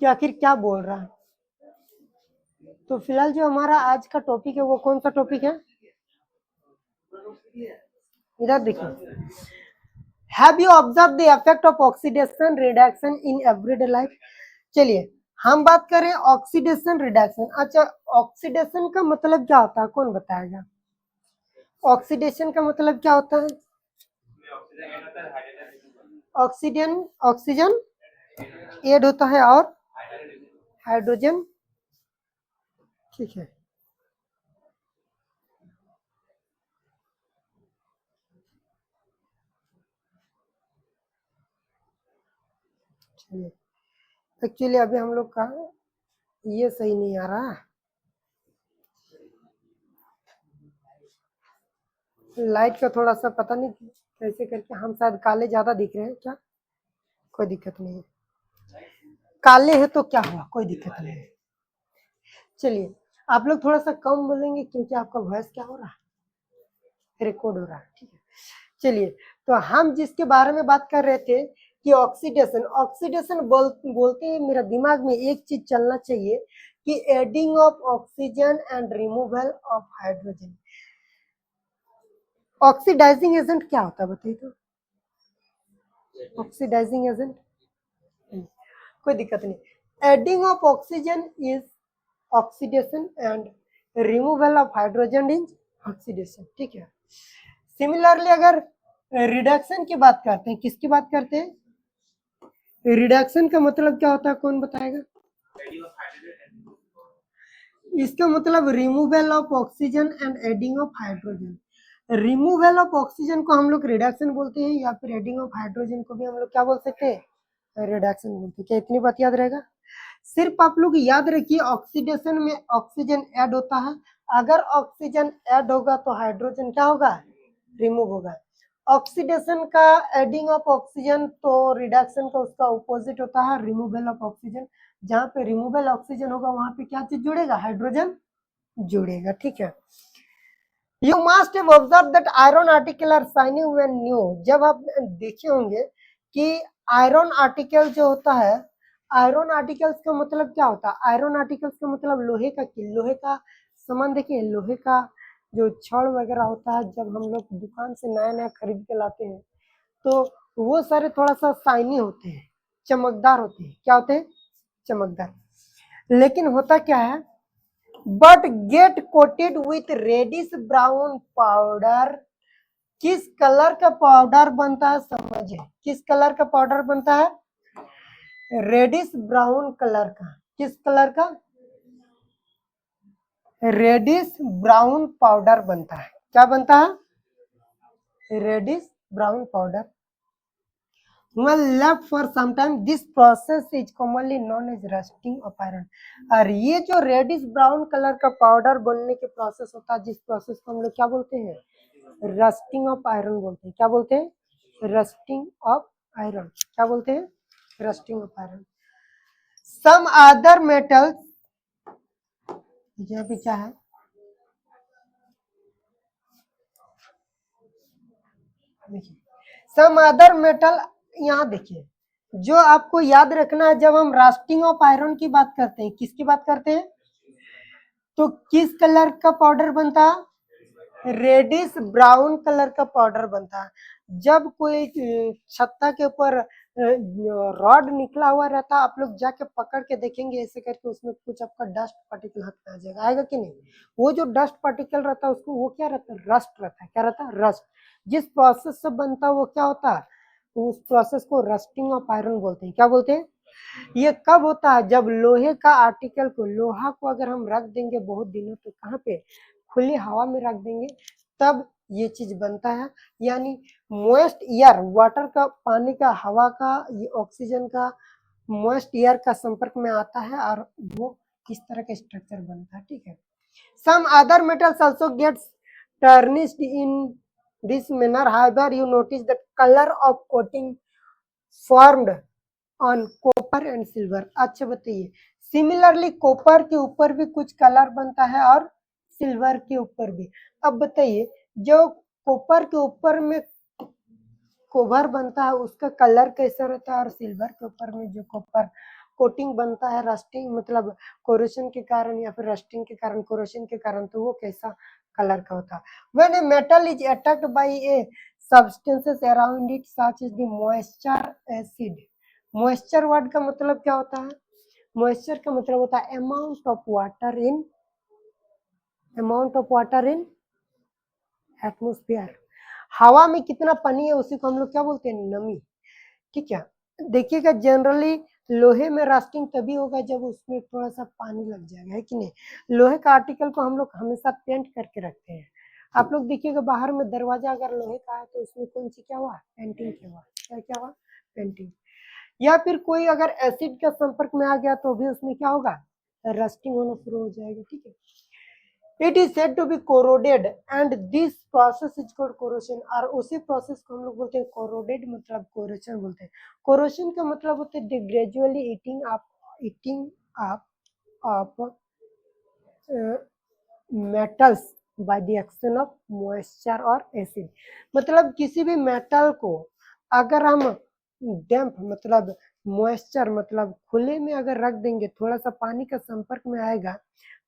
कि आखिर क्या बोल रहा है। तो फिलहाल जो हमारा आज का टॉपिक है वो कौन सा टॉपिक है, इधर देखिए। Have you observe the effect of oxidation reduction in everyday life. चलिए हम बात करें ऑक्सीडेशन रिडक्शन। अच्छा, ऑक्सीडेशन का मतलब क्या होता है, कौन बताएगा? ऑक्सीडेशन का मतलब क्या होता है? ऑक्सीजन ऑक्सीजन ऐड होता है और हाइड्रोजन, ठीक है। चलिए, एक्चुअली अभी हम लोग का ये सही नहीं आ रहा, लाइट का थोड़ा सा पता नहीं कैसे करके, हम शायद काले ज्यादा दिख रहे हैं क्या? कोई दिक्कत नहीं है, काले हैं तो क्या हुआ, कोई दिक्कत नहीं है। चलिए, आप लोग थोड़ा सा कम बोलेंगे क्योंकि आपका वॉइस क्या हो रहा है, रिकॉर्ड हो रहा है, ठीक है। चलिए, तो हम जिसके बारे में बात कर रहे थे कि ऑक्सीडेशन, ऑक्सीडेशन बोलते ही मेरा दिमाग में एक चीज चलना चाहिए कि adding of oxygen and removal of hydrogen. Oxidising agent क्या होता है बताइए तो? ऑक्सीडाइजिंग एजेंट कोई दिक्कत नहीं। Adding of oxygen is oxidation and removal of hydrogen is oxidation, ठीक है। सिमिलरली अगर रिडक्शन की बात करते हैं, किसकी बात करते हैं? रिडक्शन का मतलब क्या होता है, कौन बताएगा? इसका मतलब removal of oxygen and adding of hydrogen. Removal of oxygen को हम लोग रिडक्शन बोलते हैं, या फिर एडिंग ऑफ हाइड्रोजन को भी हम लोग क्या बोल सकते हैं, रिडक्शन बोलते हैं। क्या इतनी बात याद रहेगा? सिर्फ आप लोग याद रखिए, ऑक्सीडेशन में ऑक्सीजन ऐड होता है, अगर ऑक्सीजन ऐड होगा तो हाइड्रोजन क्या होगा, रिमूव होगा। ऑक्सीडेशन का एडिंग ऑफ ऑक्सीजन, तो रिडक्शन का उसका ऑपोजिट होता है रिमूवल ऑफ ऑक्सीजन। जहां पे रिमूवल ऑक्सीजन होगा वहां पे क्या चीज जुड़ेगा, हाइड्रोजन जुड़ेगा, ठीक है। You must have observe that iron article are shining when new. जब आप देखे होंगे कि आयरन आर्टिकल जो होता है, आयरन आर्टिकल्स का मतलब क्या होता है? आयरन आर्टिकल्स का मतलब लोहे का, लोहे का सामान देखिए, लोहे का जो छड़ वगैरह होता है, जब हम लोग दुकान से नया नया खरीद के लाते हैं तो वो सारे थोड़ा सा शाइनी होते हैं, चमकदार होते हैं। क्या होते हैं? चमकदार। लेकिन होता क्या है, but get coated with reddish brown powder. किस कलर का पाउडर बनता है समझे, किस कलर का पाउडर बनता है? रेडिश ब्राउन कलर का। किस कलर का? रेडिश ब्राउन पाउडर बनता है। क्या बनता है? Reddish brown powder. When left for some time, this process is commonly known as rusting of iron। और ये जो रेडिश ब्राउन कलर का पाउडर बनने के प्रोसेस होता है, जिस प्रोसेस को हम लोग क्या बोलते हैं, रस्टिंग ऑफ आयरन बोलते हैं। क्या बोलते हैं? Rusting of iron. क्या बोलते हैं? Rusting of iron. Some other metals, यहाँ पे क्या है, देखिए सम अदर मेटल, यहाँ देखिए, जो आपको याद रखना है, जब हम रस्टिंग ऑफ आयरन की बात करते हैं, किसकी बात करते हैं, तो किस कलर का पाउडर बनता है? रेडिश ब्राउन कलर का पाउडर बनता है। जब कोई छत्ता के ऊपर रॉड निकला हुआ रहता है, आप लोग जाके पकड़ के देखेंगे ऐसे करके, उसमें कुछ आपका डस्ट पार्टिकल हाथ में आ जाएगा, आएगा कि नहीं? वो जो डस्ट पार्टिकल रहता है उसको वो क्या रहता है, रस्ट रहता है। क्या रहता है? रस्ट। जिस प्रोसेस से बनता है वो क्या होता है, उस प्रोसेस को रस्टिंग ऑफ आयरन बोलते हैं। क्या बोलते हैं? ये कब होता है, जब लोहे का आर्टिकल को, लोहा को अगर हम रख देंगे बहुत दिनों तक, कहाँ पे, खुली हवा में रख देंगे, तब ये चीज बनता है। यानी मॉइस्ट एयर, वाटर का, पानी का, हवा का, ये ऑक्सीजन का मॉइस्ट एयर का संपर्क में आता है और वो इस तरह का स्ट्रक्चर बनता है, ठीक है। Some other metals also gets tarnished in this manner, however you notice the colour of coating formed on copper and silver. अच्छा बताइए, सिमिलरली कॉपर के ऊपर भी कुछ कलर बनता है और सिल्वर के ऊपर भी। अब बताइए, जो कॉपर के ऊपर में कोबर बनता है उसका कलर कैसा रहता है, और सिल्वर के ऊपर में जो कॉपर कोटिंग बनता है रस्टिंग मतलब कोरोशन के कारण या फिर रस्टिंग के कारण, कोरोशन के कारण, तो वो कैसा कलर का होता है। When a metal is attacked by a substances around it such as the moisture acid. Moisture word का मतलब क्या होता है? मॉइस्चर का मतलब होता है amount of water in atmosphere. हवा में कितना पानी है उसी को हम लोग क्या बोलते हैं? नमी। ठीक है, देखिएगा जनरली लोहे में रस्टिंग तभी होगा जब उसमें थोड़ा सा पानी लग जाएगा, है कि नहीं? लोहे का आर्टिकल को हम लोग हमेशा पेंट करके रखते हैं। आप लोग देखिएगा बाहर में दरवाजा अगर लोहे का है तो उसमें कौन सी क्या हुआ? पेंटिंग किया हुआ। क्या हुआ? पेंटिंग। या फिर कोई अगर एसिड के संपर्क में आ गया तो भी उसमें क्या होगा? रस्टिंग होना शुरू हो जाएगा। ठीक है, it is said to be corroded and this process is called corrosion. और उसी प्रोसेस को हम लोग बोलते हैं कोरोडेड, मतलब कोरोशन बोलते हैं। कोरोशन का मतलब होता है gradually eating up metals by the action of moisture और एसिड। मतलब किसी भी मेटल को अगर हम डैम्प मतलब मॉइस्चर मतलब खुले में अगर रख देंगे, थोड़ा सा पानी का संपर्क में आएगा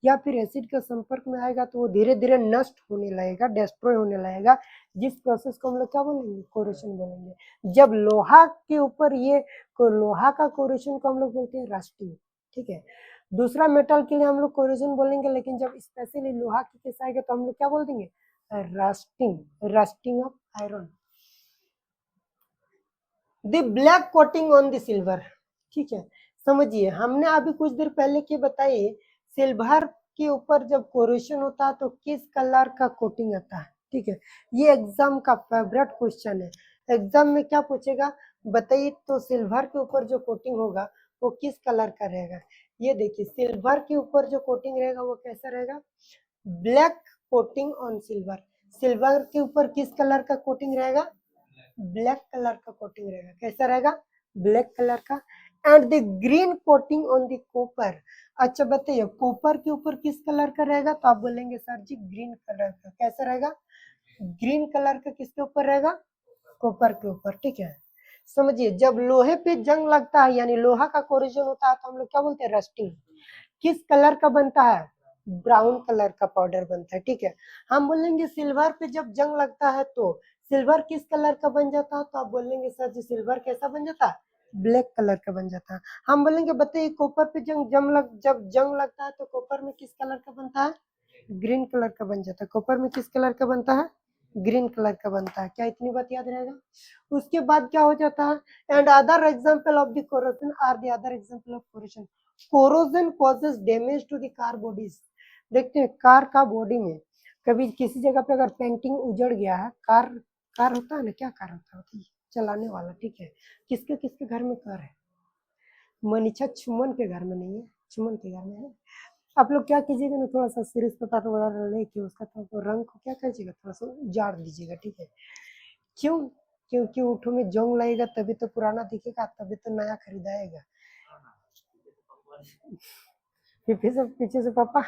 या फिर एसिड के संपर्क में आएगा तो वो धीरे धीरे नष्ट होने लगेगा, डिस्ट्रॉय होने लगेगा, जिस प्रोसेस को हम लोग क्या बोलेंगे? कोरोशन बोलेंगे। जब लोहा के ऊपर ये लोहा का कोरोशन को हम लोग बोलते हैं रस्टिंग। ठीक है, दूसरा मेटल के लिए हम लोग कोरोजन बोलेंगे, लेकिन जब स्पेशली लोहा के केस आएगा तो हम लोग क्या बोल देंगे? Rusting of iron. The black coating on the silver. ठीक है, समझिए हमने अभी कुछ देर पहले की बताई सिल्वर के ऊपर जब कोरोशन होता है तो किस कलर का कोटिंग आता है। ठीक है, ये एग्जाम का फेवरेट क्वेश्चन है। एग्जाम में क्या पूछेगा बताइए, तो सिल्वर के ऊपर जो कोटिंग होगा वो किस कलर का रहेगा? ये देखिए सिल्वर के ऊपर जो कोटिंग रहेगा वो कैसा रहेगा? Black coating on silver. Silver के ऊपर किस कलर का कोटिंग रहेगा? ब्लैक कलर का कोटिंग रहेगा। कैसा रहेगा? ब्लैक कलर का। And the green coating on the copper. अच्छा बताइए कॉपर के ऊपर किस कलर का रहेगा? तो आप बोलेंगे सर जी ग्रीन कलर का। कैसा रहेगा? ग्रीन कलर का किसके ऊपर रहेगा? कॉपर के ऊपर। ठीक है, समझिए जब लोहे पे जंग लगता है यानी लोहा का कोरोजन होता है तो हम लोग क्या बोलते हैं? रस्टिंग। किस कलर का बनता है? ब्राउन कलर का पाउडर बनता है। ठीक है, हम बोलेंगे सिल्वर पे जब जंग लगता है तो सिल्वर किस कलर का बन जाता है? तो आप बोलेंगे सर जी सिल्वर कैसा बन जाता है? ब्लैक कलर का बन जाता है। हम बोलेंगे बताइए कॉपर पे जब जंग लगता है तो कॉपर में किस कलर का बनता है? ग्रीन कलर का बन जाता है। कॉपर में किस कलर का बनता है? ग्रीन कलर का बनता है। क्या इतनी बात याद रहेगा? उसके बाद क्या हो जाता है? And other example of the corrosion are the other example of corrosion. Corrosion causes damage to the car bodies. देखते हैं कार का बॉडी में कभी किसी जगह पे अगर पेंटिंग उजड़ गया है, कार कार होता है ना, क्या कार होता है? चलाने वाला। ठीक है, किसके किसके घर में कार है? मनीषा छुमन के घर में नहीं है, छुमन के घर में है। आप लोग क्या कीजिएगा ना, थोड़ा सा सीरीज पता वगैरह लेके उसका तो रंग को क्या कीजिएगा, थोड़ा सा उजाड़ दीजिएगा। ठीक है, क्यों? क्योंकि ऊँटों में जोंग लगेगा तभी तो पुराना दिखेगा, तभी तो नया खरीदाएगा। पीछे से पापा।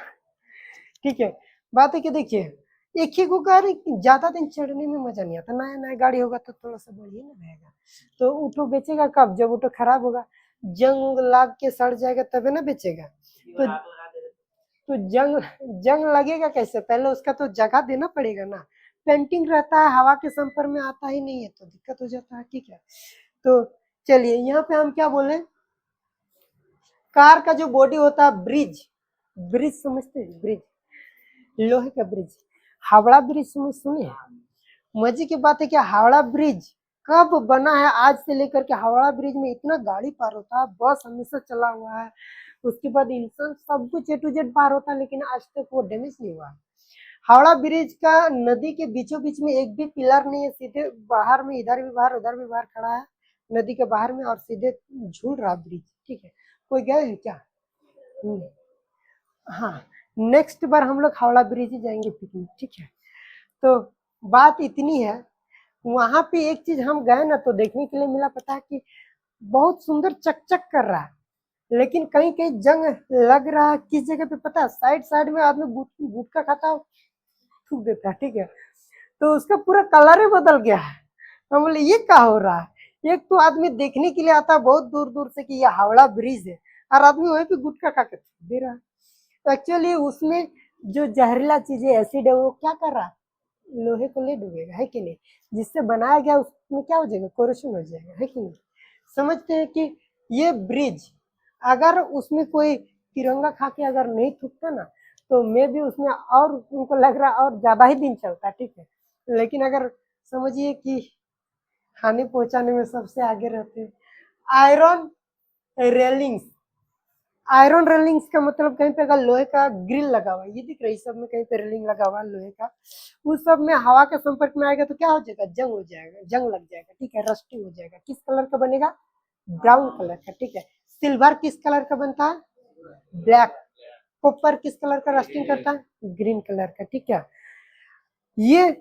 ठीक है, बात है कि देखिए एक ही को कार ज्यादा दिन चढ़ने में मजा नहीं आता। नया नया गाड़ी होगा तो थोड़ा सा बढ़िया ना रहेगा। तो ऑटो बेचेगा कब? जब ऑटो खराब होगा, जंग लाग के सड़ जाएगा तभी ना बेचेगा। तो जंग जंग लगेगा कैसे? पहले उसका तो जगह देना पड़ेगा ना। पेंटिंग रहता है हवा के संपर्क में आता ही नहीं है तो दिक्कत हो जाता है। ठीक है, तो चलिए यहाँ पे हम क्या बोले, कार का जो बॉडी होता है ब्रिज, ब्रिज समझते हैं? ब्रिज, लोहे का ब्रिज, हावड़ा ब्रिज सुने? मजे की बात है कि हावड़ा ब्रिज कब बना है? आज से लेकर के हावड़ा ब्रिज में इतना गाड़ी पार होता है, बस हमेशा चला हुआ है, उसके बाद इंसान सब कुछ ए टू जेड पार होता है, लेकिन आज तक वो डैमेज नहीं हुआ। हावड़ा ब्रिज का नदी के बीचों बीच में एक भी पिलर नहीं है, सीधे बाहर में इधर भी बाहर उधर भी बाहर खड़ा है नदी के बाहर में और सीधे झूल रहा ब्रिज। ठीक है, कोई गए हैं क्या? हाँ, नेक्स्ट बार हम लोग हावड़ा ब्रिज ही जाएंगे पिकनिक। ठीक है, तो बात इतनी है, वहां पे एक चीज हम गए ना तो देखने के लिए मिला, पता है कि बहुत सुंदर चकचक कर रहा है, लेकिन कहीं कहीं जंग लग रहा है। किस जगह पे पता है? साइड साइड में आदमी गुटखा खाता थूक देता है। ठीक है, तो उसका पूरा कलर ही बदल गया है। हम बोले ये क्या हो रहा है? एक तो आदमी देखने के लिए आता है बहुत दूर दूर से कि ये हावड़ा ब्रिज है, और आदमी वहीं पे गुटखा खा के थूक दे रहा है। एक्चुअली उसमें जो जहरीला चीजें एसिड है वो क्या कर रहा है, लोहे को ले डूबेगा, है कि नहीं। जिससे बनाया गया उसमें क्या हो जाएगा, कोरोशन हो जाएगा, है कि नहीं। समझते हैं कि ये ब्रिज अगर उसमें कोई तिरंगा खा के अगर नहीं थूकता ना तो मे भी उसमें और उनको लग रहा और ज्यादा ही दिन चलता, ठीक है। लेकिन अगर समझिए कि हानि पहुंचाने में सबसे आगे रहते हैं। आयरन रेलिंग्स, आयरन रेलिंग्स का मतलब कहीं पे अगर लोहे का ग्रिल लगा हुआ है, ये दिख रही सब में कहीं पे रेलिंग लगा हुआ है लोहे का, उस सब में हवा के संपर्क में आएगा तो क्या हो जाएगा, जंग हो जाएगा, जंग लग जाएगा, ठीक है, रस्टिंग हो जाएगा। किस कलर का बनेगा, ब्राउन कलर का, ठीक है। सिल्वर किस कलर का बनता है, ब्लैक। कॉपर किस कलर का रस्टिंग करता है, ग्रीन कलर का, ठीक है। ये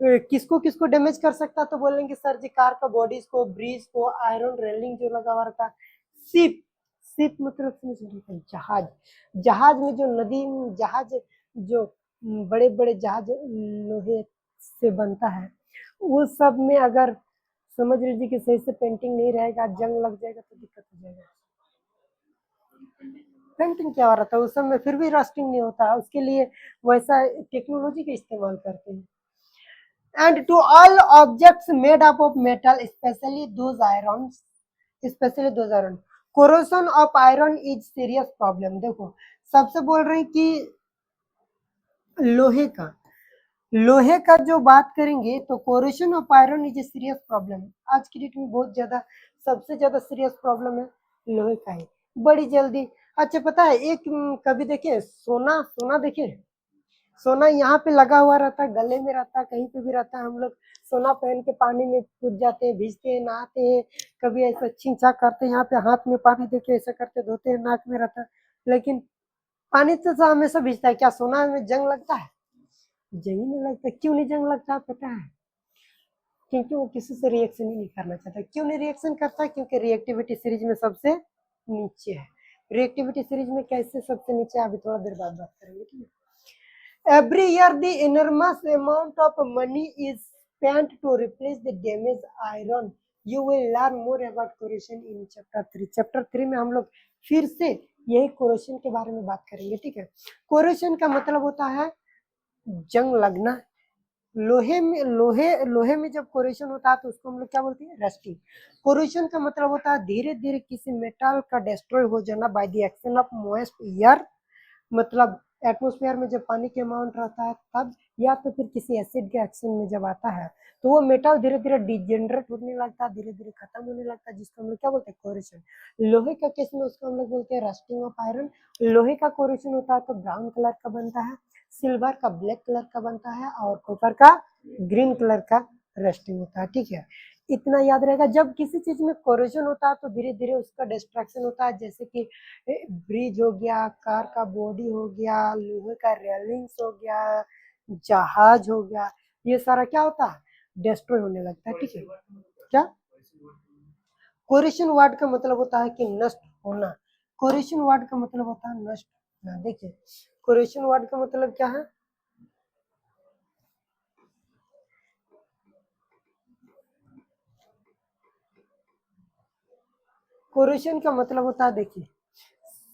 किसको किसको डैमेज कर सकता है, तो बोलेंगे सर जी कार का बॉडीज को, ब्रिज को, आयरन रेलिंग जो लगा हुआ रहता है, शिप, शिप मतलब समझ, जहाज, जहाज में जो नदी, जहाज जो बड़े बड़े जहाज लोहे से बनता है, वो सब में अगर समझ लीजिए कि सही से पेंटिंग नहीं रहेगा, जंग लग जाएगा तो दिक्कत हो जाएगा। पेंटिंग क्या हो रहा था उस समय, फिर भी रस्टिंग नहीं होता, उसके लिए वैसा टेक्नोलॉजी का इस्तेमाल करते हैं। And to all objects made up of metal, especially those irons, corrosion of iron is serious problem। देखो सबसे बोल रहे हैं कि लोहे का, लोहे का जो बात करेंगे तो corrosion of iron is a serious problem. आज की डेट में बहुत ज्यादा, सबसे ज्यादा सीरियस प्रॉब्लम है लोहे का ही, बड़ी जल्दी। अच्छा पता है एक कभी देखे सोना, सोना देखे, सोना यहाँ पे लगा हुआ रहता है, गले में रहता है, कहीं पे भी रहता है। हम लोग सोना पहन के पानी में कूद जाते हैं, भीजते हैं, नहाते हैं, कभी ऐसा छींचा करते हैं, यहाँ पे हाथ में पानी देके ऐसा करते धोते हैं, नाक में रहता है। लेकिन पानी तो हमेशा भीजता है, क्या सोना में जंग लगता है, जंग ही नहीं लगता। क्यों नहीं जंग लगता पता है, क्योंकि वो किसी से रिएक्शन ही नहीं करना चाहता। क्यों नहीं रिएक्शन करता, क्योंकि रिएक्टिविटी सीरीज में सबसे नीचे है। रिएक्टिविटी सीरीज में कैसे सबसे नीचे, अभी थोड़ा देर बाद बात करेंगे, ठीक है। Every year, the enormous amount of money is spent to replace the damaged iron. You will learn more about corrosion in chapter 3. Chapter 3 में हम लोग फिर से यही corrosion के बारे में बात करेंगे, ठीक है। corrosion का मतलब होता है जंग लगना। लोहे में जब कोरेशन होता है तो उसको हम लोग क्या बोलते हैं, रस्टिंग। कोरेशन का मतलब होता है धीरे धीरे किसी मेटल का डिस्ट्रॉय हो जाना by the action of moist air, मतलब एटमोस्फेयर में जब पानी के अमाउंट रहता है तब, या तो फिर किसी एसिड के एक्शन में जब आता है तो वो मेटल धीरे धीरे डिजेनरेट होने लगता है, धीरे धीरे खत्म होने लगता है, जिसको हम लोग क्या बोलते हैं, कोरेशन। लोहे का केस में उसको हम लोग बोलते हैं रस्टिंग ऑफ आयरन। लोहे का कोरेशन होता है तो ब्राउन कलर का बनता है, सिल्वर का ब्लैक कलर का बनता है, और कॉपर का ग्रीन कलर का रस्टिंग होता है, ठीक है। इतना याद रहेगा। जब किसी चीज में कोरोजन होता है तो धीरे धीरे उसका डिस्ट्रक्शन होता है, जैसे कि ब्रिज हो गया, कार का बॉडी हो गया, लोहे का रेलिंग्स हो गया, जहाज हो गया, ये सारा क्या होता है, डिस्ट्रॉय होने लगता है, ठीक है। क्या कोरेशन वर्ड का मतलब होता है कि नष्ट होना, कोरेशन वर्ड का मतलब होता है नष्ट होना। देखिए कोरेशन वर्ड का मतलब क्या है, कोरेशन का मतलब होता है, देखिए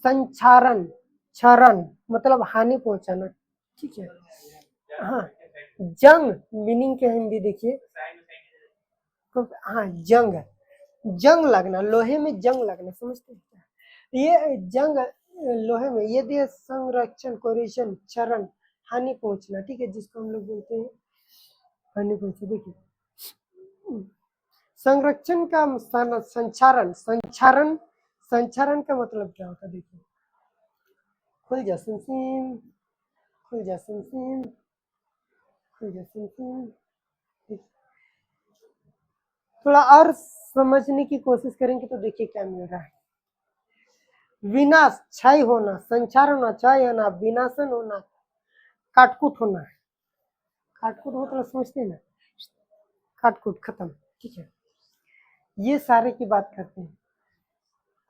संचारण, क्षरण मतलब हानि पहुंचाना, ठीक है। हाँ, जंग मीनिंग क्या हिंदी देखिए, हाँ जंग, जंग लगना, लोहे में जंग लगना, समझते हैं क्या? ये जंग लोहे में, ये दिए संरक्षण, कोरेशन, क्षरण, हानि पहुंचना, ठीक है, जिसको हम लोग बोलते हैं हानि पहुंचे। देखिए संरक्षण का संचारण, संचारण, संचारण का मतलब क्या होता है, देखिए खुल जा सिम, खुल जा सिम, खुल जा सिम। थोड़ा और समझने की कोशिश करेंगे तो देखिए क्या मिल रहा है, विनाश, क्षय होना, संचार होना, क्षय होना, विनाशन होना, काटकुट होना। काटकुट मतलब समझते हैं ना, काटकुट खत्म, ठीक है। ये सारे की बात करते हैं।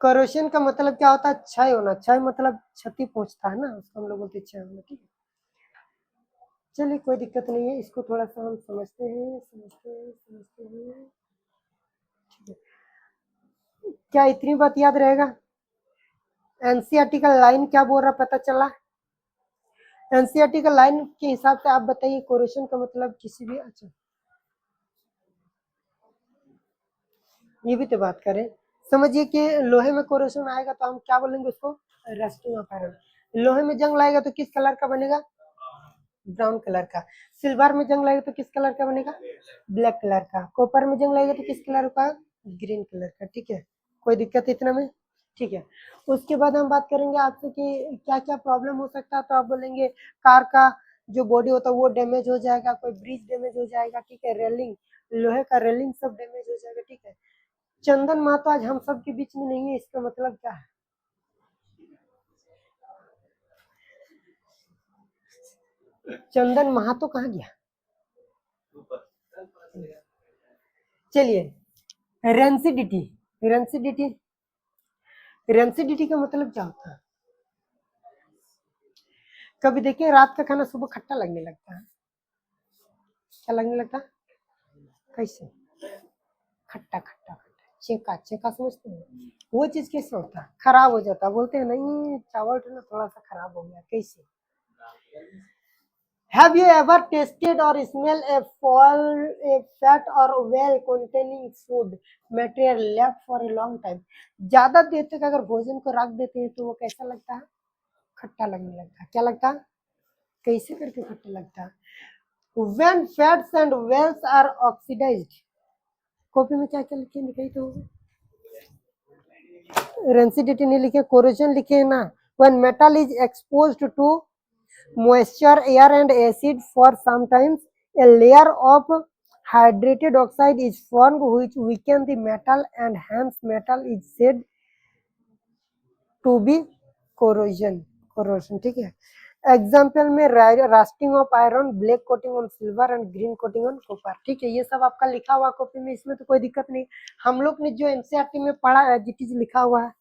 करोशन का मतलब क्या होता है, क्षय होना, क्षय मतलब क्षति पहुंचता है ना, उसको हम लोग बोलते हैं क्षय होना, ठीक है। चलिए कोई दिक्कत नहीं है, इसको थोड़ा सा हम समझते हैं, समझते हैं, ठीक है। क्या इतनी बात याद रहेगा, एनसीईआरटी का लाइन क्या बोल रहा पता चला? एनसीईआरटी का लाइन के हिसाब से आप बताइए कोरेशन का मतलब किसी भी, अच्छा ये भी तो बात करें। समझिए कि लोहे में कोरेशन आएगा तो हम क्या बोलेंगे उसको? Rusting of iron. लोहे में जंग लाएगा तो किस कलर का बनेगा? ब्राउन कलर का। सिल्वर में जंग लगेगा तो किस कलर का बनेगा? ब्लैक कलर का। कॉपर में जंग लगेगा तो किस कलर का? ग्रीन कलर का। ठीक है, कोई दिक्कत इतना में? ठीक है, उसके बाद हम बात करेंगे आपसे कि क्या क्या प्रॉब्लम हो सकता है, तो आप बोलेंगे कार का जो बॉडी होता है वो डैमेज हो जाएगा, कोई ब्रिज डैमेज हो जाएगा, ठीक है, रेलिंग, लोहे का रेलिंग सब डैमेज हो जाएगा। ठीक है, चंदन महतो आज हम सब के बीच में नहीं है, इसका मतलब क्या है? चंदन महतो कहाँ गया? चलिए, रेंसिडिटी, रेंसिडिटी, रेंसिडिटी का मतलब क्या होता है? कभी देखिए रात का खाना सुबह खट्टा लगने लगता है, क्या लगने लगता है? कैसे? खट्टा खट्टा खट्टा, चेका चेका, समझते हैं? वो चीज कैसे होता है? खराब हो जाता है, बोलते हैं नहीं चावल ना थोड़ा सा खराब हो गया, कैसे? Have you ever tasted or smelled a fat or well containing food material left for a long time? ज्यादा देर तक अगर भोजन को रख देते हैं तो वो कैसा लगता है? खट्टा लगने लगता है। क्या लगता है? कैसे करके खट्टा लगता है? When fats and wells are oxidized, copy में क्या क्या लिखे लिखाई तो रेंसिडिटी नहीं लिखे, कोरोजन लिखे है ना। When metal is exposed to moisture, air and acid for sometimes, a layer of hydrated oxide is formed which weaken the metal and hence metal is said to be corrosion, corrosion। ठीक है, example में rusting of iron, black coating on silver and green coating on copper. ठीक है, ये सब आपका लिखा हुआ कॉपी में, इसमें तो कोई दिक्कत नहीं। हम लोग ने जो एनसीईआरटी में पढ़ा है जो चीज लिखा हुआ है,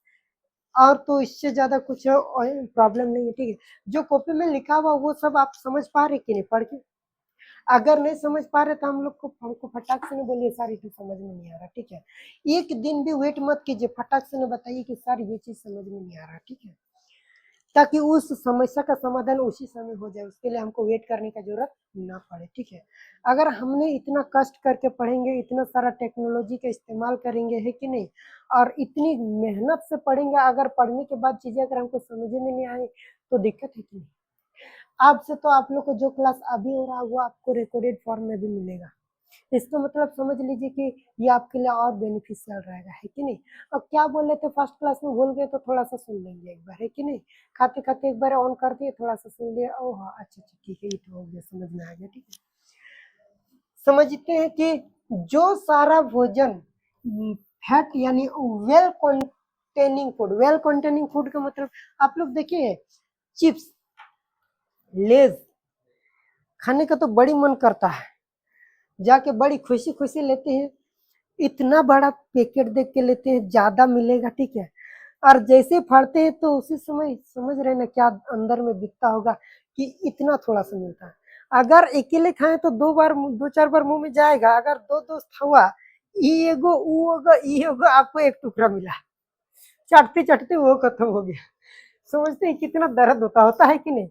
और तो इससे ज्यादा कुछ प्रॉब्लम नहीं है। ठीक है, जो कॉपी में लिखा हुआ वो सब आप समझ पा रहे कि नहीं पढ़ के? अगर नहीं समझ पा रहे तो हम लोग को, हमको फटाक से नहीं बोलिए सर ये समझ में नहीं आ रहा। ठीक है, एक दिन भी वेट मत कीजिए, फटाक से नहीं बताइए कि सर ये चीज समझ में नहीं आ रहा। ठीक है, ताकि उस समस्या का समाधान उसी समय हो जाए, उसके लिए हमको वेट करने का जरूरत ना पड़े। ठीक है, अगर हमने इतना कष्ट करके पढ़ेंगे, इतना सारा टेक्नोलॉजी का इस्तेमाल करेंगे, है कि नहीं, और इतनी मेहनत से पढ़ेंगे, अगर पढ़ने के बाद चीजें अगर हमको समझ में नहीं आए तो दिक्कत है कि नहीं? आपसे तो आप लोग को जो क्लास अभी हो रहा है वो आपको रिकॉर्डेड फॉर्म में भी मिलेगा। इसका मतलब समझ लीजिए कि ये आपके लिए और बेनिफिशियल रहेगा, है कि नहीं? अब क्या बोल रहे थे फर्स्ट क्लास में भूल गए तो थोड़ा सा सुन लेंगे एक बार, है कि नहीं? खाते खाते एक बार ऑन कर दिए, थोड़ा सा सुन लिया, ओह हाँ अच्छा अच्छा ठीक है, ये तो हो गया, समझ में आ गया। ठीक है, समझते हैं कि जो सारा भोजन फैट यानी well containing food, well containing food का मतलब आप लोग देखिए, चिप्स, लेज खाने का तो बड़ी मन करता है, जाके बड़ी खुशी खुशी लेते हैं, इतना बड़ा पैकेट देख के लेते हैं ज्यादा मिलेगा। ठीक है, और जैसे फाड़ते हैं तो उसी समय समझ रहे ना क्या अंदर में दिखता होगा कि इतना थोड़ा सा मिलता है। अगर अकेले खाएं तो दो बार, दो चार बार मुंह में जाएगा, अगर दो दोस्त हुआ, ये एगो वो होगा, ये होगा, आपको एक टुकड़ा मिला, चटते चटते वो खत्म हो गया। समझते हैं कितना दर्द होता होता है कि नहीं?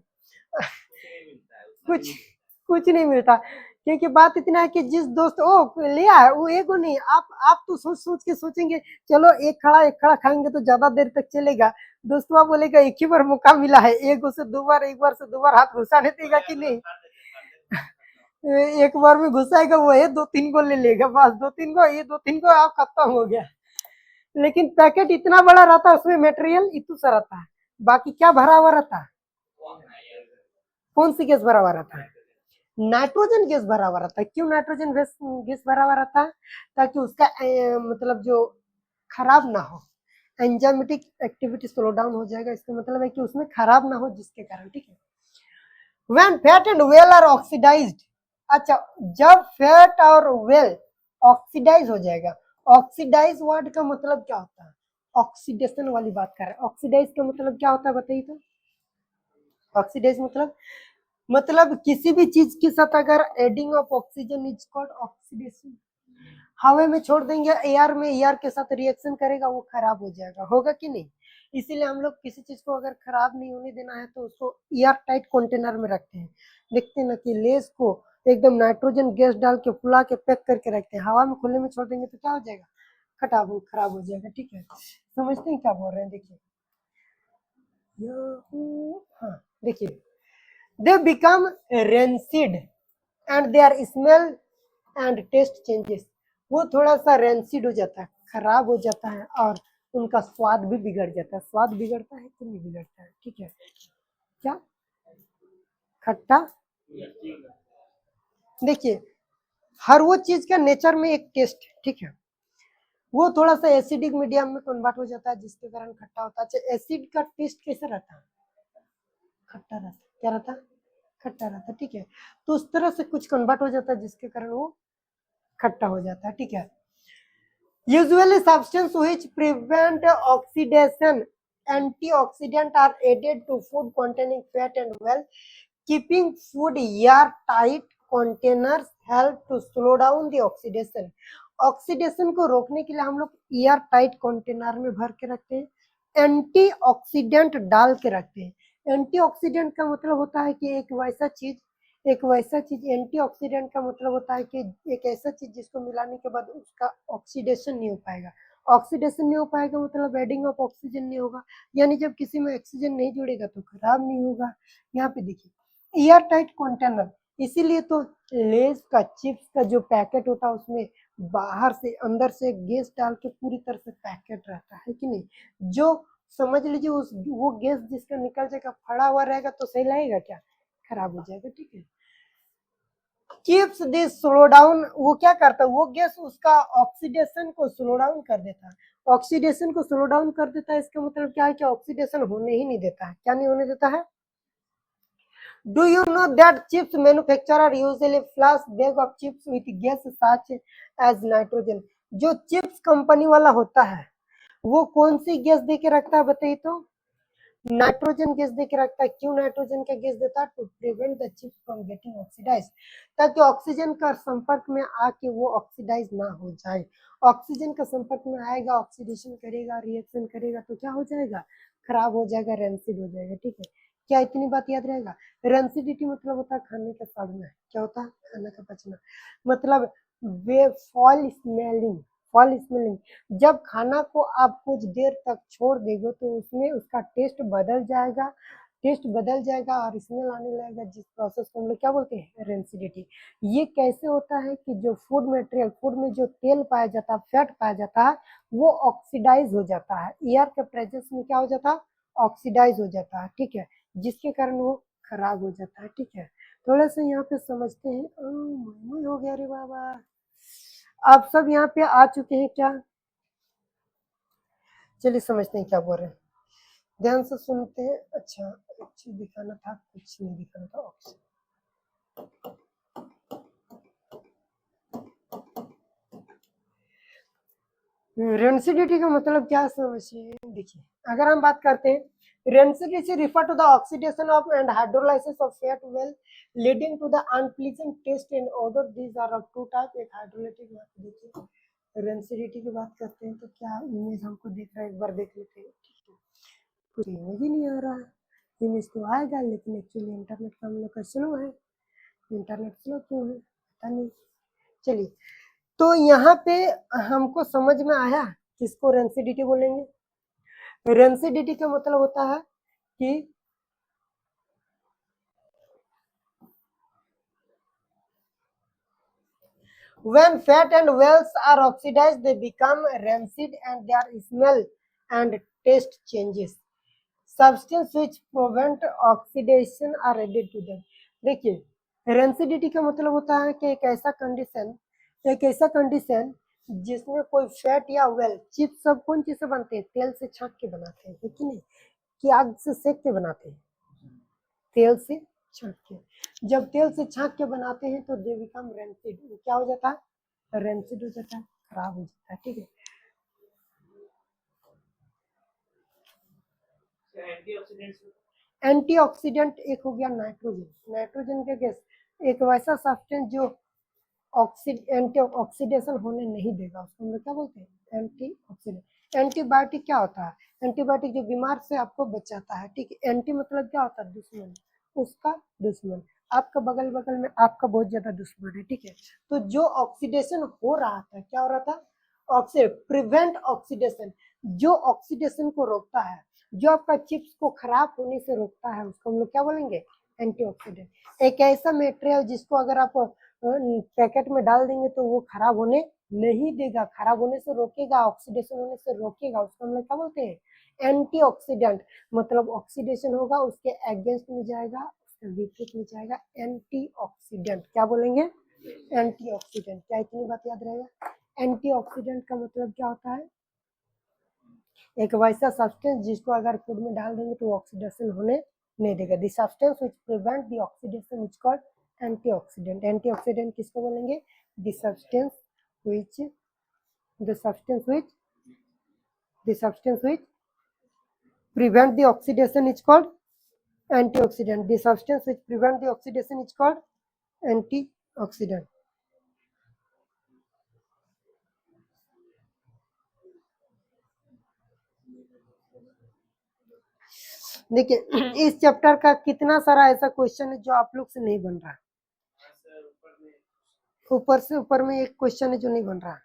कुछ कुछ नहीं मिलता, क्योंकि बात इतना है कि जिस दोस्त ओ लिया है वो एगो नहीं, आप तो सोच सोच के सोचेंगे चलो एक खड़ा खाएंगे तो ज्यादा देर तक चलेगा, दोस्तवा बोलेगा एक ही बार मौका मिला है, एगो से दो बार, एक बार से दो बार हाथ घुसाने देगा कि नहीं? एक बार में घुसाएगा वो है, दो तीन को ले लेगा, बस दो तीन को, ये दो तीन को आप खत्म हो गया। लेकिन पैकेट इतना बड़ा रहता है, उसमें मटेरियल इतना सा रहता है, बाकी क्या भरा हुआ रहता है? कौन सी गैस भरा हुआ रहता है? नाइट्रोजन गैस भरा हुआ रहता है। क्यों नाइट्रोजन गैस भरा हुआ रहता है? ताकि उसका मतलब जो खराब ना हो, एंजाइमेटिक एक्टिविटी स्लो डाउन हो जाएगा, इसका मतलब है कि उसमें खराब ना हो, जिसके कारण। ठीक है, when fat and well are oxidised, अच्छा जब फैट और वेल ऑक्सीडाइज हो जाएगा, ऑक्सीडाइज वर्ड का मतलब क्या होता है? ऑक्सीडेशन वाली बात कर रहे हैं। ऑक्सीडाइज का मतलब क्या होता है बताइए तो? ऑक्सीडाइज मतलब किसी भी चीज के साथ अगर adding of oxygen is called oxidation. हवा में छोड़ देंगे एयर में, एयर के साथ रिएक्शन करेगा, वो खराब हो जाएगा, होगा कि नहीं। इसीलिए हम लोग किसी चीज को अगर खराब नहीं होने देना है तो उसको एयर टाइट कंटेनर में रखते हैं। देखते हैं ना कि लेस को एकदम नाइट्रोजन गैस डाल के फुला के पैक करके रखते हैं, हवा में खुले में छोड़ देंगे तो क्या हो जाएगा, खराब हो जाएगा। ठीक है, समझते हैं क्या बोल रहे हैं। देखिए हाँ, देखिए they become rancid and their smell and taste changes। वो थोड़ा सा रेंसिड हो जाता है, खराब हो जाता है, और उनका स्वाद भी बिगड़ जाता है। स्वाद बिगड़ता है कि नहीं बिगड़ता है, ठीक है। क्या खट्टा, देखिए हर वो चीज का नेचर में एक टेस्ट, ठीक है, वो थोड़ा सा एसिडिक मीडियम में कन्वर्ट हो जाता है जिसके कारण खट्टा होता है। अच्छा, एसिड का टेस्ट कैसा रहता है, खट्टा रहता, क्या रहता, खट्टा रहता, ठीक है। तो उस तरह से कुछ कन्वर्ट हो जाता है जिसके कारण वो खट्टा हो जाता है, ठीक है। Usually substance which prevent oxidation, antioxidant are added to food containing fat and well keeping food air tight containers help to slow down the oxidation। Oxidation को रोकने के लिए हम लोग एयर टाइट कंटेनर में भर के रखते हैं, एंटीऑक्सीडेंट डाल के रखते हैं। एंटीऑक्सीडेंट का मतलब होता है कि एक वैसा चीज, एंटीऑक्सीडेंट का मतलब होता है कि एक ऐसा चीज जिसको मिलाने के बाद उसका ऑक्सीडेशन नहीं हो पाएगा। ऑक्सीडेशन नहीं हो पाएगा मतलब एडिंग ऑफ ऑक्सीजन नहीं होगा, यानी जब किसी में ऑक्सीजन नहीं जुड़ेगा तो खराब नहीं होगा। यहाँ पे देखिए एयर टाइट कंटेनर, इसीलिए तो लेस का चिप्स का जो पैकेट होता है उसमें बाहर से अंदर से गैस डाल के पूरी तरह से पैकेट रहता है कि नहीं। जो समझ लीजिए उस वो गैस जिसका निकल जाएगा, फड़ा हुआ रहेगा तो सही लगेगा क्या, खराब हो जाएगा, ठीक है। कीप्स दिस स्लो डाउन, वो क्या करता है, वो गैस उसका ऑक्सीडेशन को स्लो डाउन कर देता है। ऑक्सीडेशन को स्लो डाउन कर देता है, इसका मतलब क्या है कि ऑक्सीडेशन होने ही नहीं देता है। क्या नहीं होने देता है, do you know that chips manufacturer usually flush bag of chips with gas such as nitrogen. जो चिप्स कंपनी वाला होता है वो कौन सी गैस दे के रखता है बताइए तो, नाइट्रोजन गैस दे के रखता है। क्यों नाइट्रोजन का गैस देता है, to prevent the chips from getting oxidise, ताकि ऑक्सीजन का संपर्क में आके वो ऑक्सीडाइज ना हो जाए। ऑक्सीजन का संपर्क में आएगा, ऑक्सीडेशन करेगा, रिएक्शन करेगा तो क्या हो जाएगा, खराब हो जाएगा, रेंसिड हो जाएगा, ठीक है। क्या इतनी बात याद रहेगा, रेंसिडिटी मतलब होता है खाने का सड़ना, क्या होता है, खाने का पचना, मतलब वे फॉल स्मेलिंग, फॉल स्मेलिंग। जब खाना को आप कुछ देर तक छोड़ देंगे तो उसमें उसका टेस्ट बदल जाएगा, टेस्ट बदल जाएगा और स्मेल आने लगेगा, जिस प्रोसेस को हम लोग क्या बोलते हैं, रेंसिडिटी। ये कैसे होता है कि जो फूड मटेरियल, फूड में जो तेल पाया जाता है, फैट पाया जाता है, वो ऑक्सीडाइज हो जाता है, एयर के प्रेजेंस में क्या हो जाता है, ऑक्सीडाइज हो जाता है, ठीक है, जिसके कारण वो खराब हो जाता है, ठीक है। थोड़ा सा यहाँ पे समझते हैं, हो गया रे बाबा। आप सब यहाँ पे आ चुके हैं क्या, चलिए समझते हैं क्या बोल रहे हैं, ध्यान से सुनते हैं। अच्छा एक चीज दिखाना था, कुछ नहीं दिखाना था, ऑप्शन रेंसिडिटी का मतलब क्या समझिए। देखिए अगर हम बात करते हैं rancidity refer to the oxidation of and hydrolysis of fat well leading to the unpleasant taste and odour, these are of two type, एक हाइड्रोलाइटिक। देखिए रेंसिडिटी की बात करते हैं तो क्या इमेज हमको दिख रहा है, एक बार देख लेते हैं, कुछ इमेज ही नहीं आ रहा है। इमेज तो आएगा लेकिन एक्चुअली इंटरनेट का हम लोग का स्लो है, इंटरनेट स्लो क्यों है पता नहीं। चलिए तो यहाँ पे हमको समझ में आया किसको रेंसिडिटी बोलेंगे। रेंसिडिटी का मतलब होता है कि when fat and wells are oxidized they become rancid and their smell and taste changes, substance which prevent oxidation are added to them। देखिए रेंसिडिटी का मतलब होता है कि एक ऐसा कंडीशन जिसमें कोई फैट या वेल, चिप्स सब कौन चीज से बनते हैं, तेल से छान के बनाते हैं, है कि नहीं, कि आग से सेक के बनाते हैं, तेल से छांक के। जब तेल से छांक के बनाते हैं तो दे बिकम रेंसिड, क्या हो जाता है, रेंसिड हो जाता है, खराब हो जाता है, ठीक है। एंटीऑक्सीडेंट एक हो गया नाइट्रोजन, नाइट्रोजन का गैस एक वैसा सब्सटेंस जो एंटी ऑक्सीडेशन होने नहीं देगा, उसको हम लोग क्या बोलते हैं, एंटी ऑक्सीडेंट। एंटीबायोटिक क्या होता है, एंटीबायोटिक जो बीमार से आपको बचाता है, ठीक है। एंटी मतलब क्या होता है, दुश्मन, उसका दुश्मन, आपका बगल बगल में आपका बहुत ज्यादा दुश्मन है, ठीक है। तो जो ऑक्सीडेशन हो रहा था, क्या हो रहा था, प्रिवेंट ऑक्सीडेशन, जो ऑक्सीडेशन को रोकता है, जो आपका चिप्स को खराब होने से रोकता है, उसको हम लोग क्या बोलेंगे, एंटीऑक्सीडेंट। एक ऐसा मटेरियल जिसको अगर आप पैकेट में डाल देंगे तो वो खराब होने नहीं देगा, खराब होने से रोकेगा, ऑक्सीडेशन होने से रोकेगा, उसको हम लोग क्या बोलते हैं, एंटीऑक्सीडेंट। मतलब ऑक्सीडेशन होगा उसके अगेंस्ट में जाएगा, उसके विपरीत में जाएगा, एंटीऑक्सीडेंट। क्या बोलेंगे, एंटीऑक्सीडेंट। क्या इतनी बात याद रहेगा, एंटीऑक्सीडेंट का मतलब क्या होता है, एक वैसा सब्सटेंस जिसको अगर फूड में डाल देंगे तो ऑक्सीडेशन होने नहीं देगा। The substance which prevent the oxidation is called antioxidant. Antioxidant किसको बोलेंगे, the substance which prevent the oxidation is called antioxidant. The substance which prevent the oxidation is called antioxidant. देखिए इस चैप्टर का कितना सारा ऐसा क्वेश्चन है जो आप लोग से नहीं बन रहा, ऊपर से ऊपर में एक क्वेश्चन है जो नहीं बन रहा,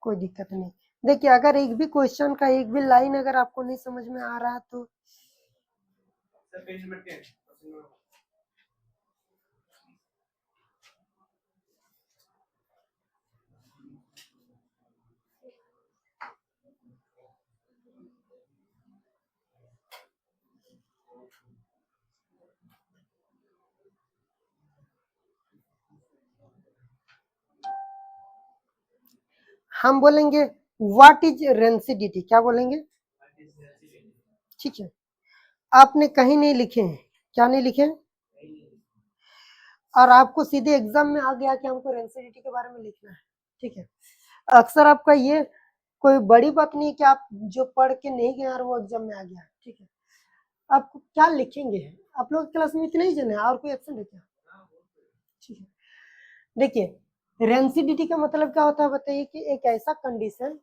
कोई दिक्कत नहीं। देखिए अगर एक भी क्वेश्चन का एक भी लाइन अगर आपको नहीं समझ में आ रहा तो हम बोलेंगे व्हाट इज रेंसिडिटी। क्या बोलेंगे, ठीक है। आपने कहीं नहीं लिखे हैं, क्या नहीं लिखे, और आपको सीधे एग्जाम में आ गया कि हमको रेंसिडिटी के बारे में लिखना है, ठीक है। अक्सर आपका ये कोई बड़ी बात नहीं कि आप जो पढ़ के नहीं गए और वो एग्जाम में आ गया, ठीक है। आपको क्या लिखेंगे, आप लोग क्लास में इतना ही जन है, और कोई एब्सेंट है क्या, ठीक है। देखिए रेंसिडिटी का मतलब क्या होता है बताइए, कि एक ऐसा कंडीशन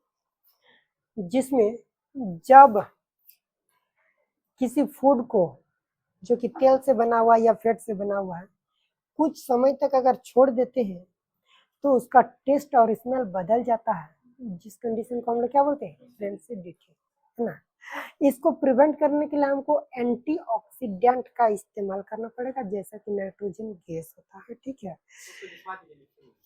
जिसमें जब किसी फूड को जो कि तेल से बना हुआ है या फैट से बना हुआ है कुछ समय तक अगर छोड़ देते हैं तो उसका टेस्ट और स्मेल बदल जाता है, जिस कंडीशन को हम लोग क्या बोलते हैं, रेंसिडिटी, है ना। इसको प्रिवेंट करने के लिए हमको एंटीऑक्सीडेंट का इस्तेमाल करना पड़ेगा, जैसा कि नाइट्रोजन गैस होता है, ठीक है।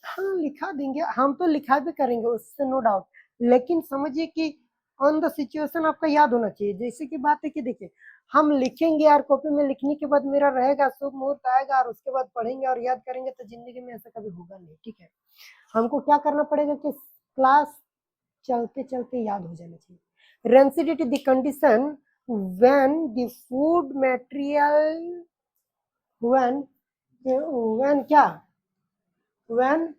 हाँ लिखा देंगे, हम तो लिखा भी करेंगे उससे नो डाउट, लेकिन समझिए कि ऑन द सिचुएशन आपका याद होना चाहिए। जैसे कि बात है कि देखिए हम लिखेंगे और कॉपी में लिखने के बाद मेरा रहेगा, शुभ मुहूर्त आएगा और उसके बाद पढ़ेंगे और याद करेंगे, तो जिंदगी में ऐसा कभी होगा नहीं, ठीक है। हमको क्या करना पड़ेगा कि क्लास चलते चलते याद हो जाना चाहिए। Rancidity the condition when the food material when क्या, when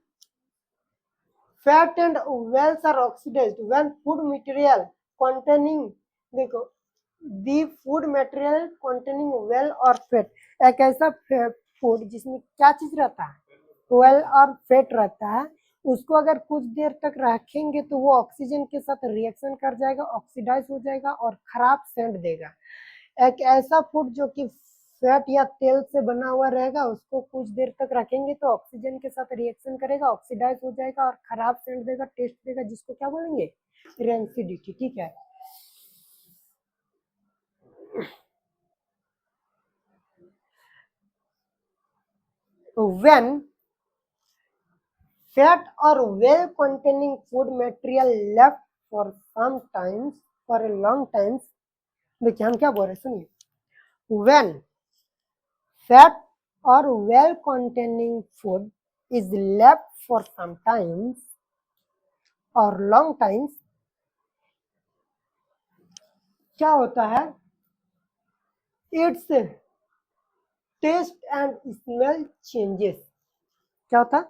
fat and wells are oxidized, when food material containing, देखो the food material containing well or fat, एक ऐसा फूड जिसमें क्या चीज रहता है, वेल और फैट रहता है, उसको अगर कुछ देर तक रखेंगे तो वो ऑक्सीजन के साथ रिएक्शन कर जाएगा, ऑक्सीडाइज हो जाएगा और खराब सेंट देगा। एक ऐसा फूड जो कि फैट या तेल से बना हुआ रहेगा, उसको कुछ देर तक रखेंगे तो ऑक्सीजन के साथ रिएक्शन करेगा, ऑक्सीडाइज हो जाएगा और खराब सेंट देगा, टेस्ट देगा, जिसको क्या बोलेंगे, रेंसिडिटी, ठीक है। When fat or well containing food material left for some times, for a long times, देखिए हम क्या बोल रहे हैं सुनिए, when fat or well containing food is left for some times or long times, क्या होता है, its taste and smell changes, क्या होता है,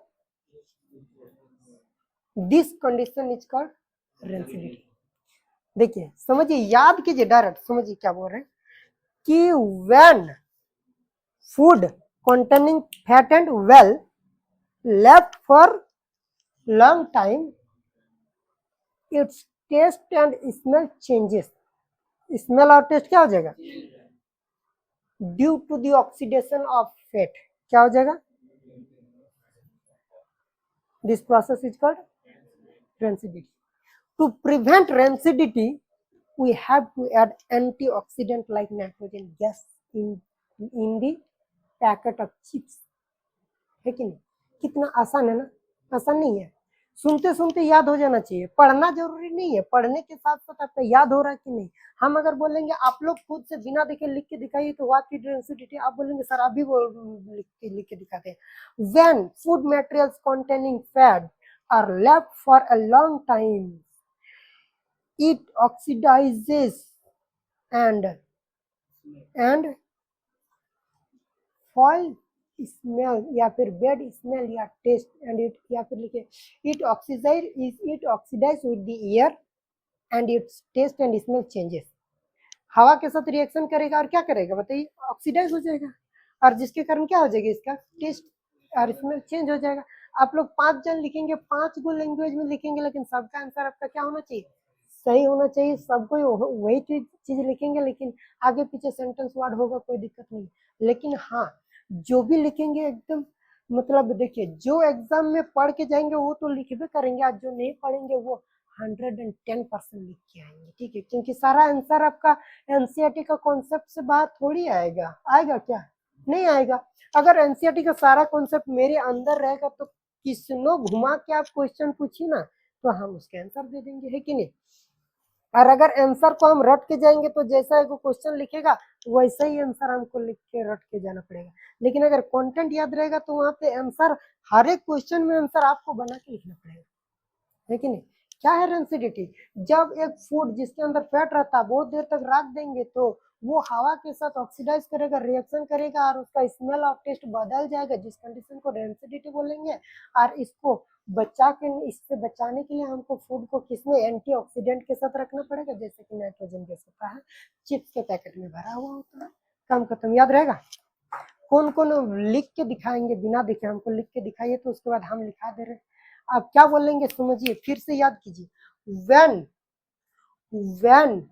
this condition is called rancidity. देखिए समझिए, याद कीजिए, डायरेक्ट समझिए क्या बोल रहे हैं कि when food containing fat and well left for long time, its taste and smell changes. Smell और टेस्ट क्या हो जाएगा? Due to the oxidation of fat, क्या हो जाएगा? This process is called rancidity. To prevent rancidity, we have to add antioxidant like nitrogen gas in the packet of chips. है कि नहीं? कितना आसान है ना? आसान नहीं है? सुनते सुनते याद हो जाना चाहिए, पढ़ना जरूरी नहीं है, पढ़ने के साथ साथ आपका याद हो रहा है कि नहीं। हम अगर बोलेंगे आप लोग खुद से बिना देखे लिख के दिखाइए तो व्हाट इज डेंसिटी, आप बोलेंगे सर अभी वो लिख के दिखाते हैं। When food materials containing fat are left for a long time, it oxidizes and foul smell या फिर bad smell या taste and it या फिर लिखे it oxidize with the air and its taste and smell changes. हवा के साथ reaction करेगा और क्या करेगा बताइए? ऑक्सीडाइज हो जाएगा और जिसके कारण क्या हो जाएगा? इसका टेस्ट और स्मेल चेंज हो जाएगा। आप लोग 5 जन लिखेंगे, 5 गो लैंग्वेज में लिखेंगे, लेकिन सबका आंसर आपका क्या होना चाहिए? सही होना चाहिए। सबको वही चीज लिखेंगे, लेकिन आगे पीछे सेंटेंस वर्ड होगा, कोई दिक्कत नहीं। लेकिन हाँ, जो भी लिखेंगे एकदम मतलब देखिए, जो एग्जाम में पढ़ के जाएंगे वो तो लिखबे करेंगे, आज जो नहीं पढ़ेंगे वो 110% लिख के आएंगे, ठीक है? क्योंकि सारा आंसर आपका एनसीईआरटी का कॉन्सेप्ट से बाहर थोड़ी आएगा। आएगा क्या? नहीं आएगा। अगर एनसीईआरटी का सारा कॉन्सेप्ट मेरे अंदर रहेगा तो किसनो घुमा के आप क्वेश्चन पूछिए ना, तो हम उसके आंसर दे देंगे, है कि नहीं? और अगर आंसर को हम रट के जाएंगे तो जैसा एक क्वेश्चन लिखेगा वैसा ही आंसर हमको लिख के रट के जाना पड़ेगा। लेकिन अगर कंटेंट याद रहेगा तो वहां पे आंसर, हर एक क्वेश्चन में आंसर आपको बना के लिखना पड़ेगा, है कि नहीं? क्या है रेंसिडिटी? जब एक फूड जिसके अंदर फैट रहता है बहुत देर तक रख देंगे तो वो हवा के साथ ऑक्सीडाइज करेगा, रिएक्शन करेगा और उसका स्मेल और टेस्ट बदल जाएगा, जिस कंडीशन को रेंसिडिटी बोलेंगे। और इसको इससे बचाने के लिए हमको फूड को किसमें एंटीऑक्सीडेंट के साथ रखना पड़ेगा, जैसे कि नाइट्रोजन गैस होता है, चिप्स के पैकेट में भरा हुआ होता है। काम खत्म। याद रहेगा? कौन कौन लिख के दिखाएंगे? बिना देखे हमको लिख के दिखाइए तो उसके बाद हम लिखा दे रहे। आप क्या बोलेंगे समझिए, फिर से याद कीजिए। when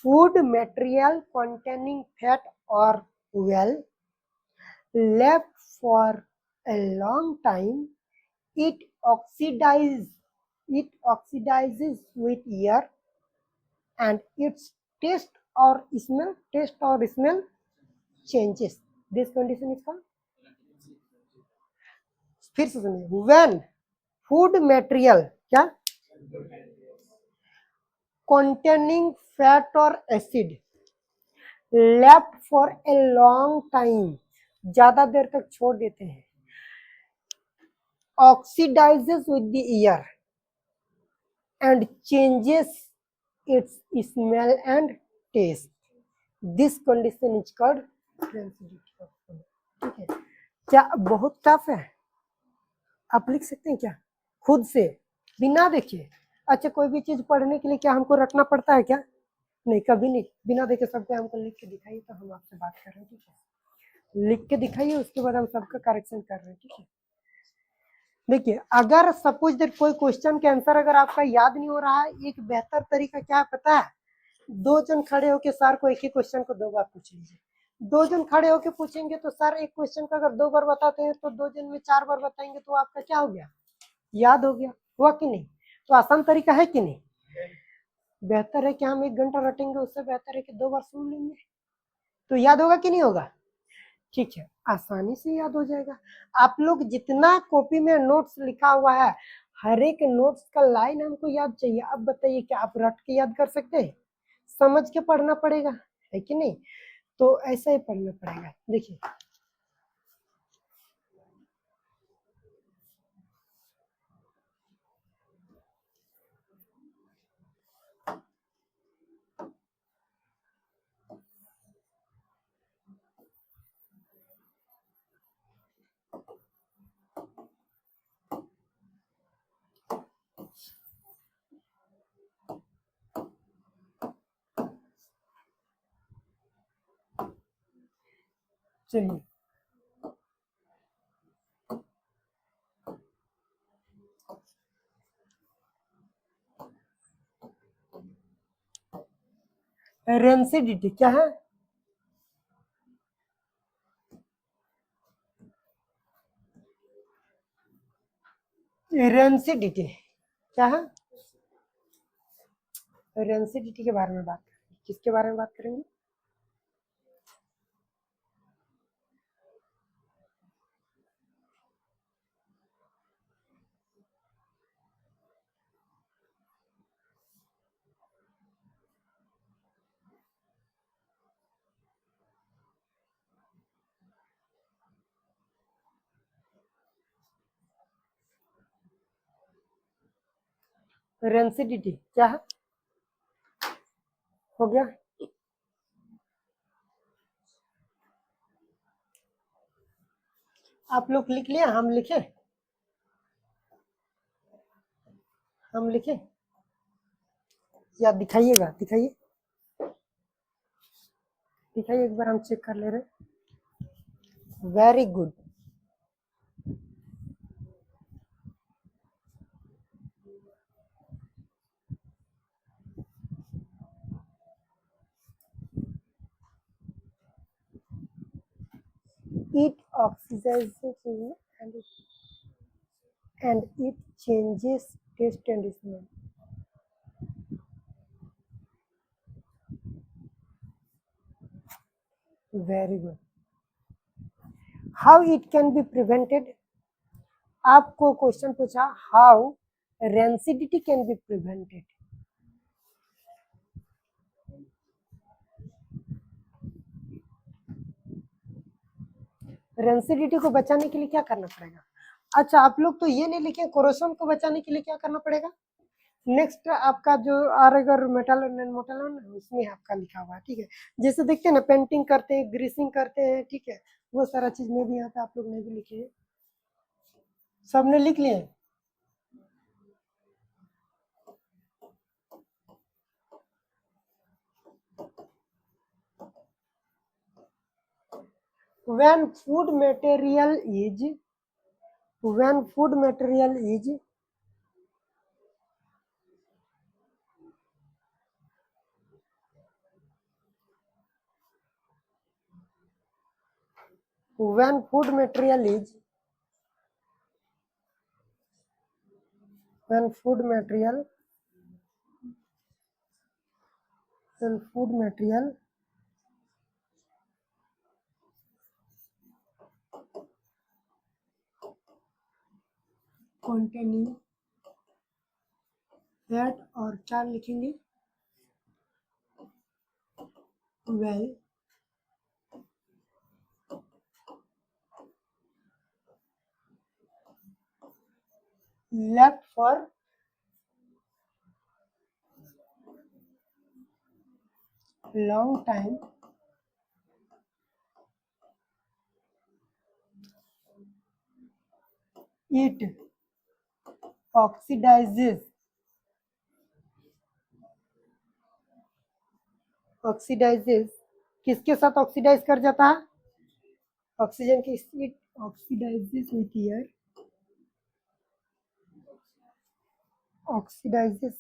food material containing fat or well left for a long time, it oxidizes with air and its taste or smell changes. This condition is called, फिर से सुनिए, when food material क्या containing fat or acid left for a long time, ज्यादा देर तक छोड़ देते हैं, oxidizes with the air and changes its smell and taste. This condition is called rancidity of food. ठीक है? क्या बहुत टफ है? आप लिख सकते हैं क्या खुद से बिना देखे? अच्छा, कोई भी चीज पढ़ने के लिए क्या हमको रटना पड़ता है क्या? नहीं, कभी नहीं। बिना देखे सबको हमको लिख के दिखाइए तो हम आपसे बात कर रहे हैं, ठीक है? लिख के दिखाइए, उसके बाद हम सबका करेक्शन कर रहे हैं, ठीक है? देखिए, अगर सपोज दैट कोई क्वेश्चन के आंसर अगर आपका याद नहीं हो रहा है, एक बेहतर तरीका क्या पता है? 2 जन खड़े होके सर को एक ही क्वेश्चन को 2 बार पूछ लीजिए। 2 जन खड़े होके पूछेंगे तो सर एक क्वेश्चन को अगर 2 बार बताते हैं तो 2 जन में 4 बार बताएंगे तो आपका क्या हो गया? याद हो गया। हुआ कि नहीं? तो आसान तरीका है कि नहीं? बेहतर है कि हम 1 घंटा रटेंगे, उससे बेहतर है कि 2 बार सुन लेंगे। तो याद होगा कि नहीं होगा? ठीक है, आसानी से याद हो जाएगा। आप लोग जितना कॉपी में नोट्स लिखा हुआ है, हर एक नोट्स का लाइन हमको याद चाहिए। अब बताइए, क्या आप रट के याद कर सकते हैं? समझ के पढ़ना पड़ेगा, है कि नहीं? तो ऐसा ही पढ़ना पड़ेगा। देखिए, चलिए रेंसिडिटी क्या है? रेंसिडिटी क्या है? रेंसिडिटी के बारे में बात करेंगे। किसके बारे में बात करेंगे? रेंसिडिटी क्या है? हो गया। आप लोग लिख लिया, हम लिखे? हम लिखे या दिखाइएगा? दिखाइए, दिखाइए एक बार, हम चेक कर ले रहे। Very good. It oxidizes and it changes taste and smell. Very good. How it can be prevented? आपको क्वेश्चन पूछा how rancidity can be prevented. Rancidity को बचाने के लिए क्या करना पड़ेगा? अच्छा, आप लोग तो ये नहीं लिखे कोरोशन को बचाने के लिए क्या करना पड़ेगा। नेक्स्ट आपका जो आरेगर मेटल एंड मोटल है उसमें आपका लिखा हुआ है, ठीक है। जैसे देखते हैं ना, पेंटिंग करते हैं, ग्रीसिंग करते हैं, ठीक है, वो सारा चीज में भी यहाँ पे आप लोग ने भी लिखे हैं। सबने लिख लिए? when food material is when food material is when food material is when food material when food material containing fat और क्या लिखेंगे, well left for long time it oxidizes किसके साथ ऑक्सीडाइज कर जाता है? ऑक्सीजन की it oxidises with air oxidises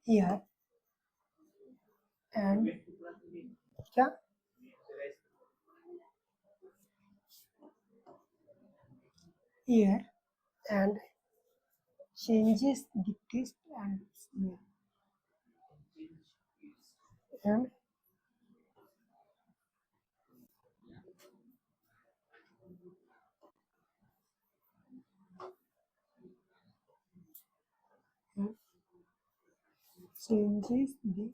air and क्या air and changes the taste and smell and changes the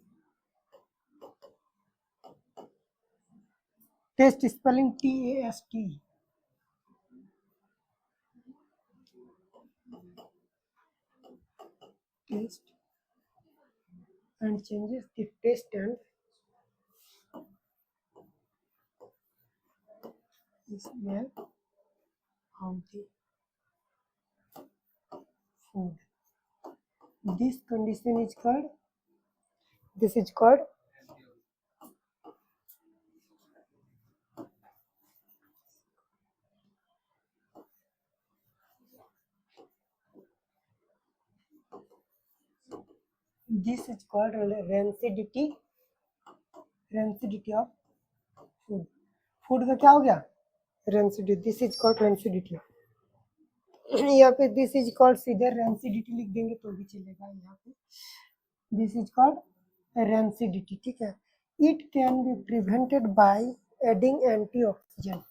taste, spelling TAST, taste and changes the taste and smell of the food. This condition is called, this is called rancidity, rancidity of food. Food का क्या हो गया? Rancidity. This is called rancidity. यहाँ पे this is called, सीधे rancidity लिख देंगे तो भी चलेगा यहाँ पे. This is called rancidity. ठीक है. It can be prevented by adding antioxidant.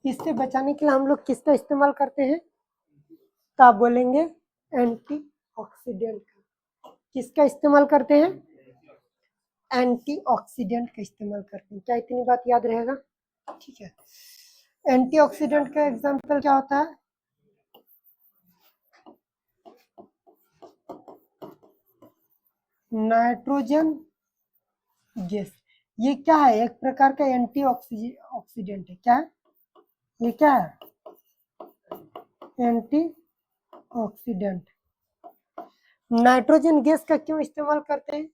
इससे बचाने के लिए हम लोग किसका इस्तेमाल करते हैं? तो आप बोलेंगे एंटीऑक्सीडेंट का. किसका इस्तेमाल करते हैं? एंटीऑक्सीडेंट का इस्तेमाल करते हैं. क्या इतनी बात याद रहेगा? ठीक है. एंटीऑक्सीडेंट का एग्जांपल क्या होता है? Nitrogen gas. ये क्या है? एक प्रकार का एंटीऑक्सीडेंट है. क्या है ये? क्या है? एंटीऑक्सीडेंट. नाइट्रोजन गैस का क्यों इस्तेमाल करते हैं?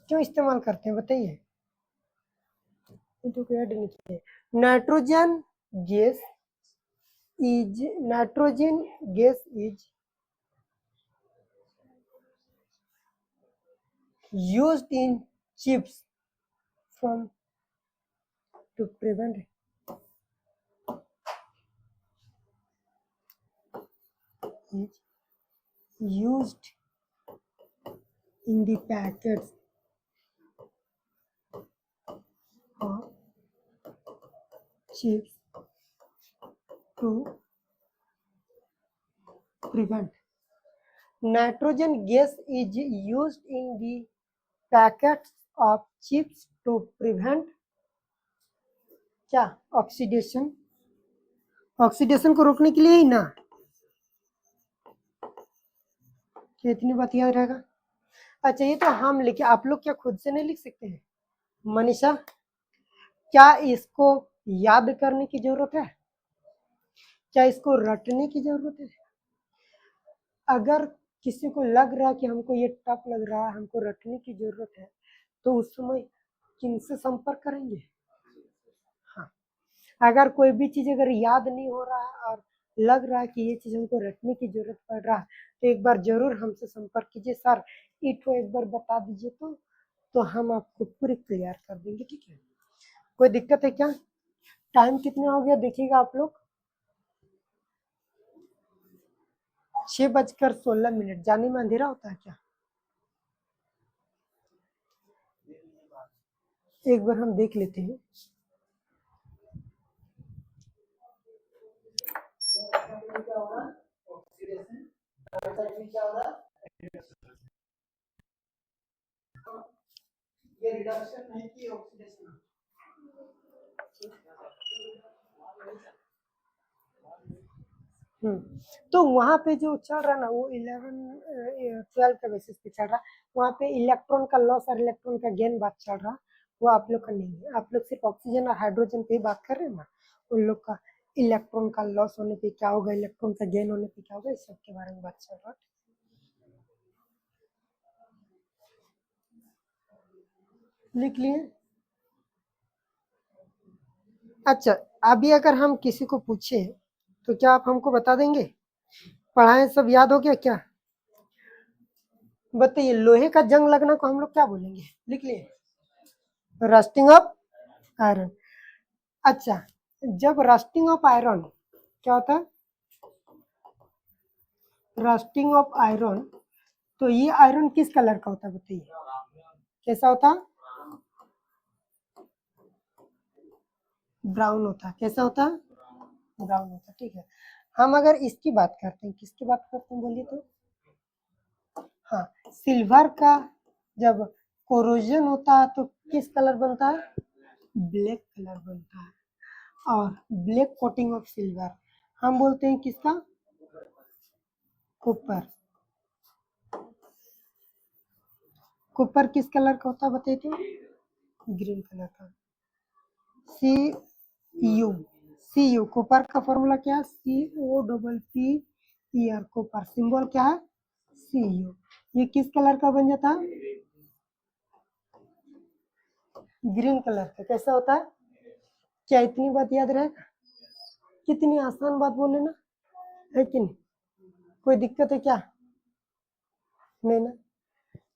क्यों इस्तेमाल करते हैं बताइए. तो ऐड नहीं किए. Nitrogen gas is used in chips from to prevent is used in the packets of chips to prevent. Nitrogen gas is used in the packets of chips to prevent क्या? ऑक्सीडेशन. ऑक्सीडेशन को रोकने के लिए ही ना. इतनी बात याद रहेगा. अच्छा ये तो हम लिखे, आप लोग क्या खुद से नहीं लिख सकते हैं? मनीषा, क्या इसको याद करने की जरूरत है? क्या इसको रटने की जरूरत है? अगर किसी को लग रहा है कि हमको ये टफ लग रहा है, हमको रटने की जरूरत है, तो उस समय किनसे संपर्क करेंगे? हाँ. अगर कोई भी चीज अगर याद नहीं हो रहा है और लग रहा है कि ये चीज हमको रटने की जरूरत पड़ रहा है, तो एक बार जरूर हमसे संपर्क कीजिए. सर इटो एक बार बता दीजिए तो हम आपको पूरी क्लियर कर देंगे. ठीक है. कोई दिक्कत है क्या? टाइम कितना हो गया देखिएगा आप लोग. 6:16. जाने में अंधेरा होता है क्या? एक बार हम देख लेते हैं. क्या होगा? ऑक्सीडेशन. क्या होगा? ये रिडक्शन है कि ऑक्सीडेशन? तो वहां पे जो चल रहा ना वो 11-12 के बेसिस पे चल रहा. वहां पे इलेक्ट्रॉन का लॉस और इलेक्ट्रॉन का गेन बात चल रहा. वो आप लोग का नहीं है. आप लोग सिर्फ ऑक्सीजन और हाइड्रोजन पे ही बात कर रहे हैं ना. उन लोग का इलेक्ट्रॉन का लॉस होने पे क्या होगा, इलेक्ट्रॉन का गेन होने पे क्या होगा, इस सब के बारे में बात चल रहा. लिख लिए. अच्छा अभी अगर हम किसी को पूछे तो क्या आप हमको बता देंगे? पढ़ाएं सब याद हो गया क्या? बताइए. लोहे का जंग लगना को हम लोग क्या बोलेंगे? लिख लिए. Rusting of iron. अच्छा जब रस्टिंग ऑफ आयरन क्या होता है? Rusting of iron. तो ये आयरन किस कलर का होता है बताइए? कैसा होता है? ब्राउन होता है. कैसा होता है? ब्राउन होता है. ठीक है. हम अगर इसकी बात करते हैं, किसकी बात करते हैं बोलिए तो? हाँ सिल्वर का जब कोरोजन होता है तो किस कलर बनता है? ब्लैक कलर बनता है। और ब्लैक कोटिंग ऑफ सिल्वर हम बोलते हैं किसका? कॉपर। कॉपर किस कलर का होता है बताइए तो? ग्रीन कलर का। सी यू, सी यू कॉपर का फॉर्मूला क्या है? COPPER। कॉपर सिंबल क्या है? CU। ये किस कलर का बन जाता है? ग्रीन कलर का। कैसा होता है? क्या इतनी बात याद रहेगा? कितनी आसान बात बोले ना, है कि नहीं? कोई दिक्कत है क्या? नहीं ना।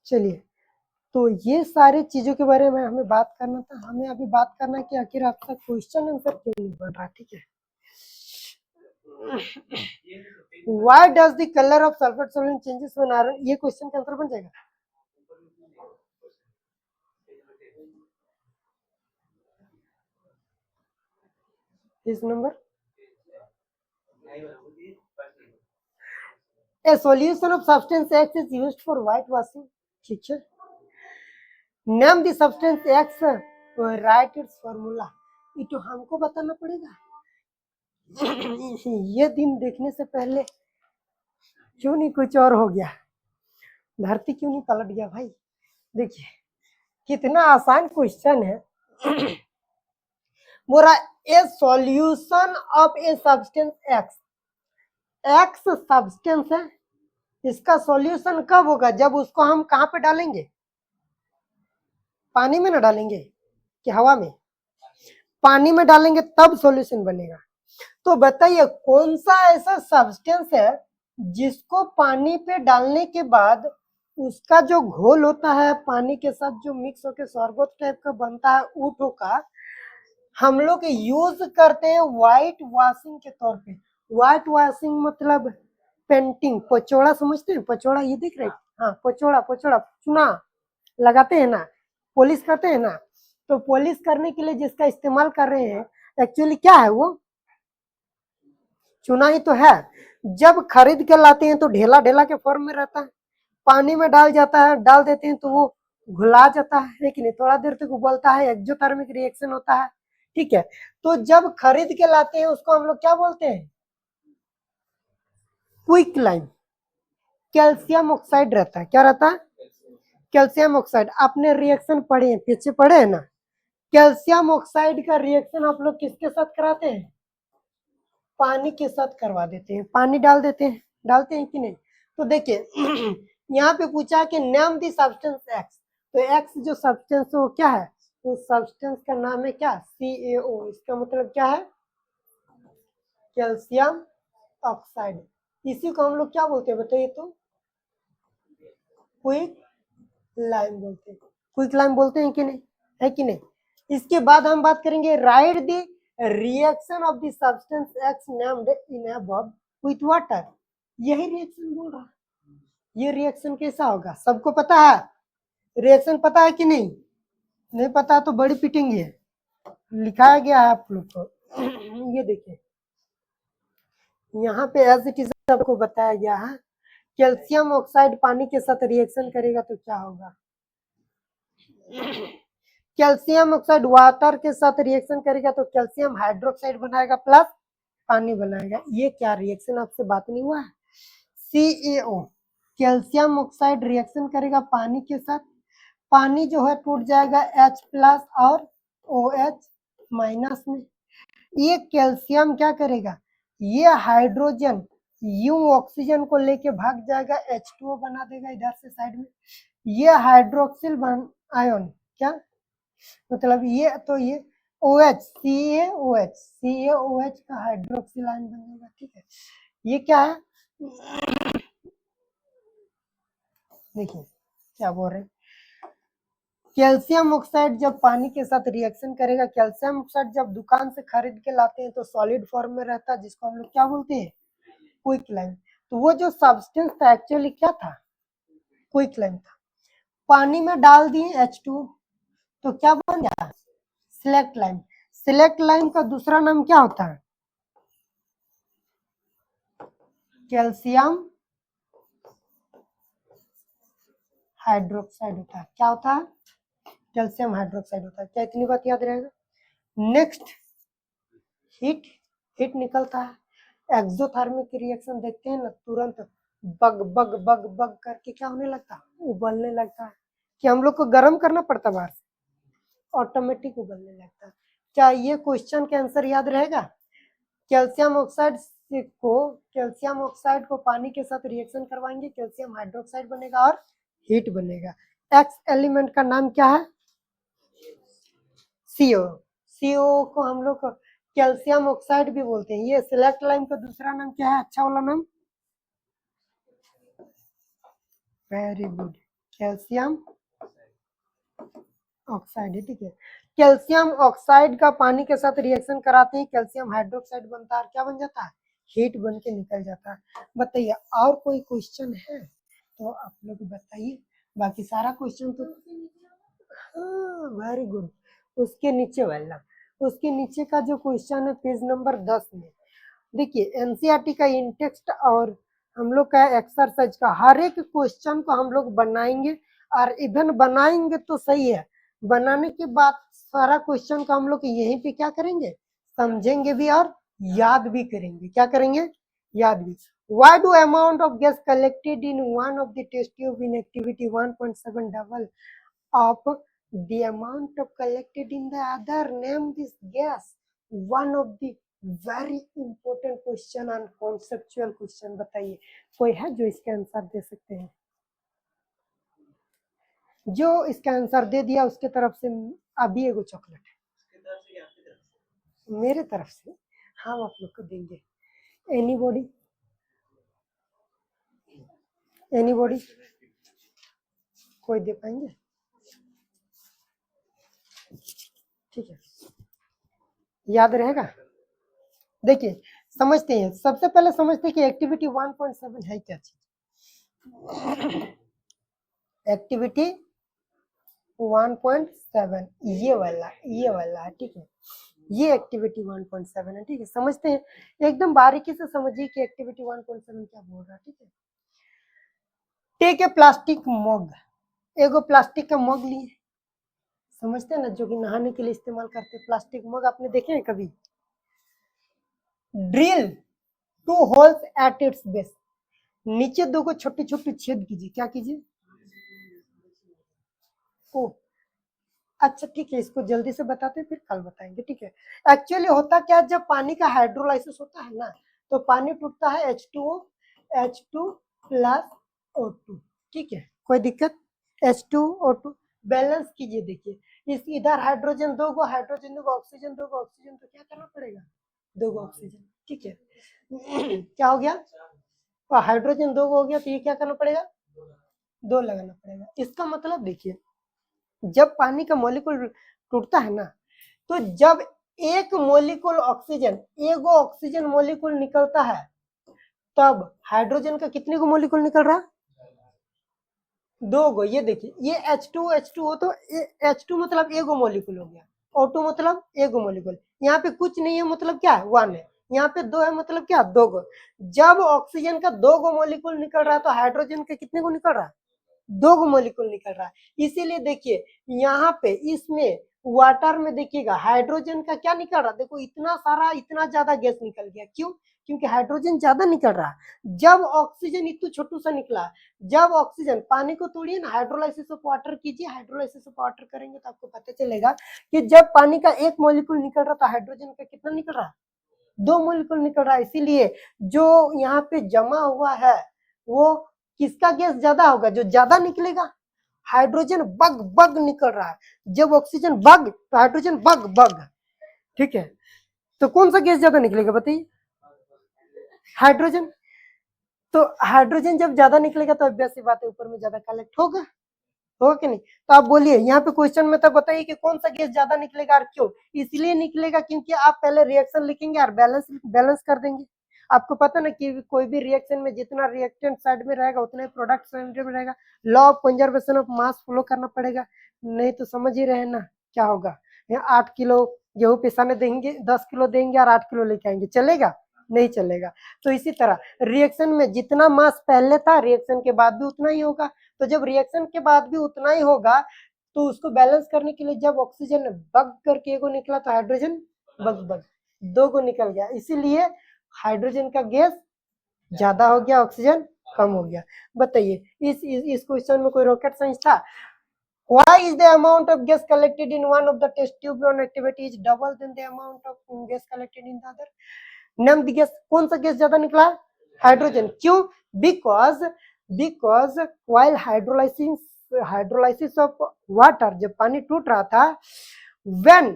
चलिए, तो ये सारी चीजों के बारे में हमें बात करना था। हमें अभी बात करना है कि आखिर आपका क्वेश्चन आंसर क्यों नहीं बन रहा, ठीक है? Why does the color of sulfate solvent changes when iron? ये क्वेश्चन का आंसर बन जाएगा। इस number A solution of substance X is used for whitewashing, ठीक है? Name the substance X, write its formula। ये तो हमको बताना पड़ेगा। ये दिन देखने से पहले क्यों नहीं कुछ और हो गया? धरती क्यों नहीं पलट गया भाई? देखिए कितना आसान क्वेश्चन है। बोला ए solution of a substance x. X substance है, इसका सॉल्यूशन कब होगा? जब उसको हम कहां पे डालेंगे? पानी में ना डालेंगे कि हवा में? पानी में डालेंगे तब सॉल्यूशन बनेगा। तो बताइए कौन सा ऐसा सब्सटेंस है जिसको पानी पे डालने के बाद उसका जो घोल होता है पानी के साथ जो मिक्स होकर शरबत टाइप का बनता है, ऊँटों का, हम लोग यूज करते हैं व्हाइट वॉशिंग के तौर पे। व्हाइट वॉशिंग मतलब पेंटिंग, पचौड़ा समझते हैं? पचौड़ा ये दिख रहे हैं? हाँ, पचौड़ा, पचौड़ा चुना लगाते हैं ना, पॉलिश करते हैं ना। तो पॉलिश करने के लिए जिसका इस्तेमाल कर रहे हैं एक्चुअली क्या है? वो चुना ही तो है। जब खरीद के लाते हैं तो ढेला ढेला के फॉर्म में रहता है, पानी में डाल जाता है, डाल देते हैं तो वो घुला जाता है, लेकिन थोड़ा देर तक उबलता है, एक्सोथर्मिक रिएक्शन होता है, ठीक है? तो जब खरीद के लाते हैं उसको हम लोग क्या बोलते हैं? Quick lime. कैल्शियम ऑक्साइड रहता है। क्या रहता है? Calcium oxide. आपने रिएक्शन पढ़े हैं, पीछे पढ़े हैं ना? कैल्शियम ऑक्साइड का रिएक्शन आप लोग किसके साथ कराते हैं? पानी के साथ करवा देते हैं। पानी डाल देते हैं, डालते हैं कि नहीं? तो देखिए यहाँ पे पूछा कि नेम दी सब्सटेंस एक्स। तो एक्स जो सब्सटेंस है वो क्या है? तो सब्सटेंस का नाम है क्या? CaO। इसका मतलब क्या है? Calcium oxide. इसी को हम लोग क्या बोलते हैं बताइए तो? क्विक लाइम बोलते हैं। क्विक लाइम बोलते हैं कि नहीं? है कि नहीं? इसके बाद हम बात करेंगे right the reaction of the substance x named in above with water. यही रिएक्शन बोल रहा है। ये रिएक्शन कैसा होगा? सबको पता है? रिएक्शन पता है कि नहीं? नहीं पता तो बड़ी पिटेंगे। लिखाया गया है आप लोग को। ये देखिए यहाँ पे एज इट इज आपको बताया गया है। कैल्शियम ऑक्साइड पानी के साथ रिएक्शन करेगा तो क्या होगा? कैल्शियम ऑक्साइड वाटर के साथ रिएक्शन करेगा तो कैल्शियम हाइड्रोक्साइड बनाएगा प्लस पानी बनाएगा। ये क्या रिएक्शन आपसे बात नहीं हुआ है? CaO, कैल्शियम ऑक्साइड रिएक्शन करेगा पानी के साथ, पानी जो है टूट जाएगा H प्लस और OH माइनस में। ये कैल्शियम क्या करेगा? ये हाइड्रोजन यूं ऑक्सीजन को लेके भाग जाएगा, H2O बना देगा इधर से साइड में। ये हाइड्रोक्सिल आयन क्या मतलब? ये तो ये OH CaOH का हाइड्रोक्सिल आयन बनेगा, ठीक है? ये क्या है? देखिए क्या बोल रहे हैं। कैल्शियम ऑक्साइड जब पानी के साथ रिएक्शन करेगा, कैल्शियम ऑक्साइड जब दुकान से खरीद के लाते हैं तो सॉलिड फॉर्म में रहता है, जिसको हम लोग क्या बोलते हैं? Quick lime. तो वो जो सब्सटेंस था एक्चुअली क्या था? क्विक लाइम था। पानी में डाल दिए H2 तो क्या बन गया? Slaked lime. सिलेक्ट लाइम का दूसरा नाम क्या होता है? कैल्शियम हाइड्रोक्साइड होता है। क्या होता है? कैल्शियम हाइड्रोक्साइड होता है। क्या इतनी बात याद रहेगा? नेक्स्ट, हीट, हीट निकलता है, एक्सोथर्मिक रिएक्शन देखते हैं ना, तुरंत बग बग बग बग करके क्या होने लगता है? उबलने लगता है। कि हम लोग को गर्म करना पड़ता है बाहर से, ऑटोमेटिक उबलने लगता है। क्या ये क्वेश्चन का आंसर याद रहेगा? कैल्शियम ऑक्साइड कैल्शियम ऑक्साइड को पानी के साथ रिएक्शन करवाएंगे, कैल्शियम हाइड्रोक्साइड बनेगा और हीट बनेगा। एक्स एलिमेंट का नाम क्या है? सीओ। सीओ को हम लोग कैल्शियम ऑक्साइड भी बोलते हैं। ये सिलेक्ट लाइन का दूसरा नाम क्या है? अच्छा वाला नाम, वेरी गुड, कैल्शियम ऑक्साइड है। ठीक है, कैल्शियम ऑक्साइड का पानी के साथ रिएक्शन कराते हैं, कैल्शियम हाइड्रोक्साइड बनता है, क्या बन जाता है? हीट बन के निकल जाता है। बताइए और कोई क्वेश्चन है तो आप लोग बताइए, बाकी सारा क्वेश्चन तो हाँ वेरी गुड। उसके नीचे वाला, उसके नीचे का जो क्वेश्चन है पेज नंबर 10 में देखिए, एनसीईआरटी का इंटेक्स्ट और हम लोग का एक्सरसाइज का हर एक क्वेश्चन को हम लोग बनाएंगे, और इधर बनाएंगे तो सही है, बनाने के बाद सारा क्वेश्चन को हम लोग यहीं पे क्या करेंगे? समझेंगे भी और याद भी करेंगे। क्या करेंगे? याद भी। Why do amount of gas collected in one of the test tube in activity 1.7 double of the amount of collected in the other? Name this gas. One of the very important question and conceptual question। बताइए कोई है जो इसका answer दे सकते हैं? जो इसका answer दे दिया उसके तरफ से अभी एगो चॉकलेट है, मेरे तरफ से हम आप लोग को देंगे। एनीबॉडी, एनीबॉडी कोई दे पाएंगे? ठीक है, याद रहेगा? देखिए समझते हैं, सबसे पहले समझते हैं कि एक्टिविटी 1.7 है क्या चीज। एक्टिविटी 1.7 ये वाला है। ठीक है, ये एक्टिविटी 1.7 है। ठीक है, समझते हैं, एकदम बारीकी से समझिए कि एक्टिविटी 1.7 क्या बोल रहा है। ठीक है, टेक ए प्लास्टिक मग, एगो प्लास्टिक का मग लिए, समझते हैं ना, जो कि नहाने के लिए इस्तेमाल करते हैं, प्लास्टिक मग आपने देखे हैं कभी? Drill 2 holes at its base, नीचे 2 को छोटे छोटे छेद कीजिए। क्या कीजिए? ओ अच्छा ठीक है, इसको जल्दी से बताते हैं फिर कल बताएंगे। ठीक है, एक्चुअली होता क्या, जब पानी का हाइड्रोलाइसिस होता है ना, तो पानी टूटता है H2O, H2 प्लस O2। ठीक है, कोई दिक्कत? H2O2 बैलेंस कीजिए। देखिए इस इधर हाइड्रोजन 2 गो, हाइड्रोजन 2 गो, ऑक्सीजन 2 गो, ऑक्सीजन, तो क्या करना पड़ेगा? 2 गो ऑक्सीजन। ठीक है, क्या हो गया? तो हाइड्रोजन 2 गो हो गया, तो ये क्या करना पड़ेगा? 2 लगाना पड़ेगा। इसका मतलब देखिए, जब पानी का मॉलिक्यूल टूटता है ना, तो जब एक मॉलिक्यूल ऑक्सीजन, एगो ऑक्सीजन मॉलिक्यूल निकलता है, तब हाइड्रोजन का कितने को मॉलिक्यूल निकल रहा? 2 गो। ये देखिए, ये H2 हो तो H2 मतलब एगो मॉलिक्यूल हो गया, O2 मतलब एगो मॉलिक्यूल, यहाँ पे कुछ नहीं है मतलब क्या है? 1 है, यहाँ पे 2 है मतलब क्या? 2 गो। जब ऑक्सीजन का 2 गो मॉलिक्यूल निकल रहा है, तो हाइड्रोजन का कितने को निकल रहा है? 2 गो मॉलिक्यूल निकल रहा है। इसीलिए देखिए यहाँ पे इसमें वाटर में देखिएगा हाइड्रोजन का क्या निकल रहा है? देखो इतना सारा, इतना ज्यादा गैस निकल गया। क्यों? क्योंकि हाइड्रोजन ज्यादा निकल रहा है। जब ऑक्सीजन इतना छोटू सा निकला, जब ऑक्सीजन, पानी को तोड़िए ना, हाइड्रोलाइसिस ऑफ वाटर कीजिए, हाइड्रोलाइसिस ऑफ वाटर करेंगे तो आपको पता चलेगा कि जब पानी का एक मॉलिक्यूल निकल रहा था, हाइड्रोजन का कितना निकल रहा है? 2 मॉलिक्यूल निकल रहा है। इसीलिए जो यहाँ पे जमा हुआ है वो किसका गैस ज्यादा होगा? जो ज्यादा निकलेगा। हाइड्रोजन बग बग निकल रहा है, जब ऑक्सीजन बग तो हाइड्रोजन बग बग। ठीक है, तो कौन सा गैस ज्यादा निकलेगा बताइए? हाइड्रोजन। तो हाइड्रोजन जब ज्यादा निकलेगा तो ऑब्वियस सी बात है ऊपर में ज्यादा कलेक्ट होगा, होगा कि नहीं? तो आप बोलिए यहाँ पे क्वेश्चन में तो बताइए कि कौन सा गैस ज्यादा निकलेगा और क्यों? इसलिए निकलेगा क्योंकि आप पहले रिएक्शन लिखेंगे और बैलेंस कर देंगे। आपको पता ना कि कोई भी रिएक्शन में जितना रिएक्टेंट साइड में रहेगा उतना ही प्रोडक्ट साइड में रहेगा। Law of conservation of mass follow करना पड़ेगा, नहीं तो समझ ही रहे ना क्या होगा। 8 किलो गेहूं पिसाने देंगे, 10 किलो देंगे और 8 किलो लेके आएंगे, चलेगा? नहीं चलेगा। तो इसी तरह रिएक्शन में जितना मास पहले था, रिएक्शन के बाद भी उतना ही होगा। तो जब रिएक्शन के बाद भी उतना ही होगा, तो उसको बैलेंस करने के लिए जब ऑक्सीजन बग करके एगो निकला तो हाइड्रोजन बग बग दो को निकल गया, इसीलिए हाइड्रोजन का गैस ज्यादा हो गया, ऑक्सीजन कम हो गया। बताइए इस क्वेश्चन में कोई रॉकेट साइंस था? Why is the amount of gas collected in one of the test tube non-activity is double than the amount of gas collected in the other? Name the gas, कौन सा gas ज्यादा निकला? Hydrogen. क्यों? Because while hydrolysis of water, जब पानी टूट रहा था, when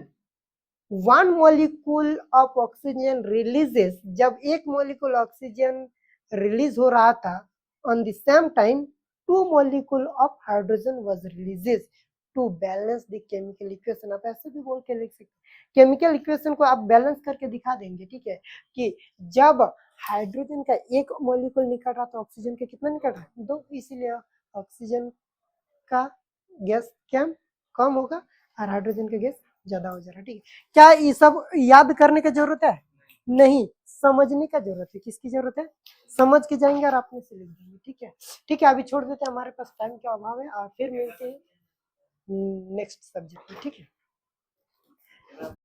one molecule of oxygen releases, जब एक मोलिकुल ऑक्सीजन रिलीज हो रहा था, on the same time two molecule of hydrogen was releases to balance the chemical equation। आप ऐसे भी बोल के लिख सकते हैं, केमिकल इक्वेशन को आप बैलेंस करके दिखा देंगे, ठीक है, कि जब हाइड्रोजन का एक मोलिकुल निकल रहा तो ऑक्सीजन का कितना निकल रहा है? दो, इसीलिए ऑक्सीजन का गैस कम होगा और हाइड्रोजन का गैस ज्यादा हो जा रहा है, ठीक है। क्या ये सब याद करने की जरूरत है? नहीं, समझने का जरूरत है। किसकी जरूरत है? समझ के जाएंगे और आपने से लिख देंगे, ठीक है। ठीक है, अभी छोड़ देते हैं, हमारे पास टाइम का अभाव है, और फिर मिलते हैं नेक्स्ट सब्जेक्ट में, ठीक है।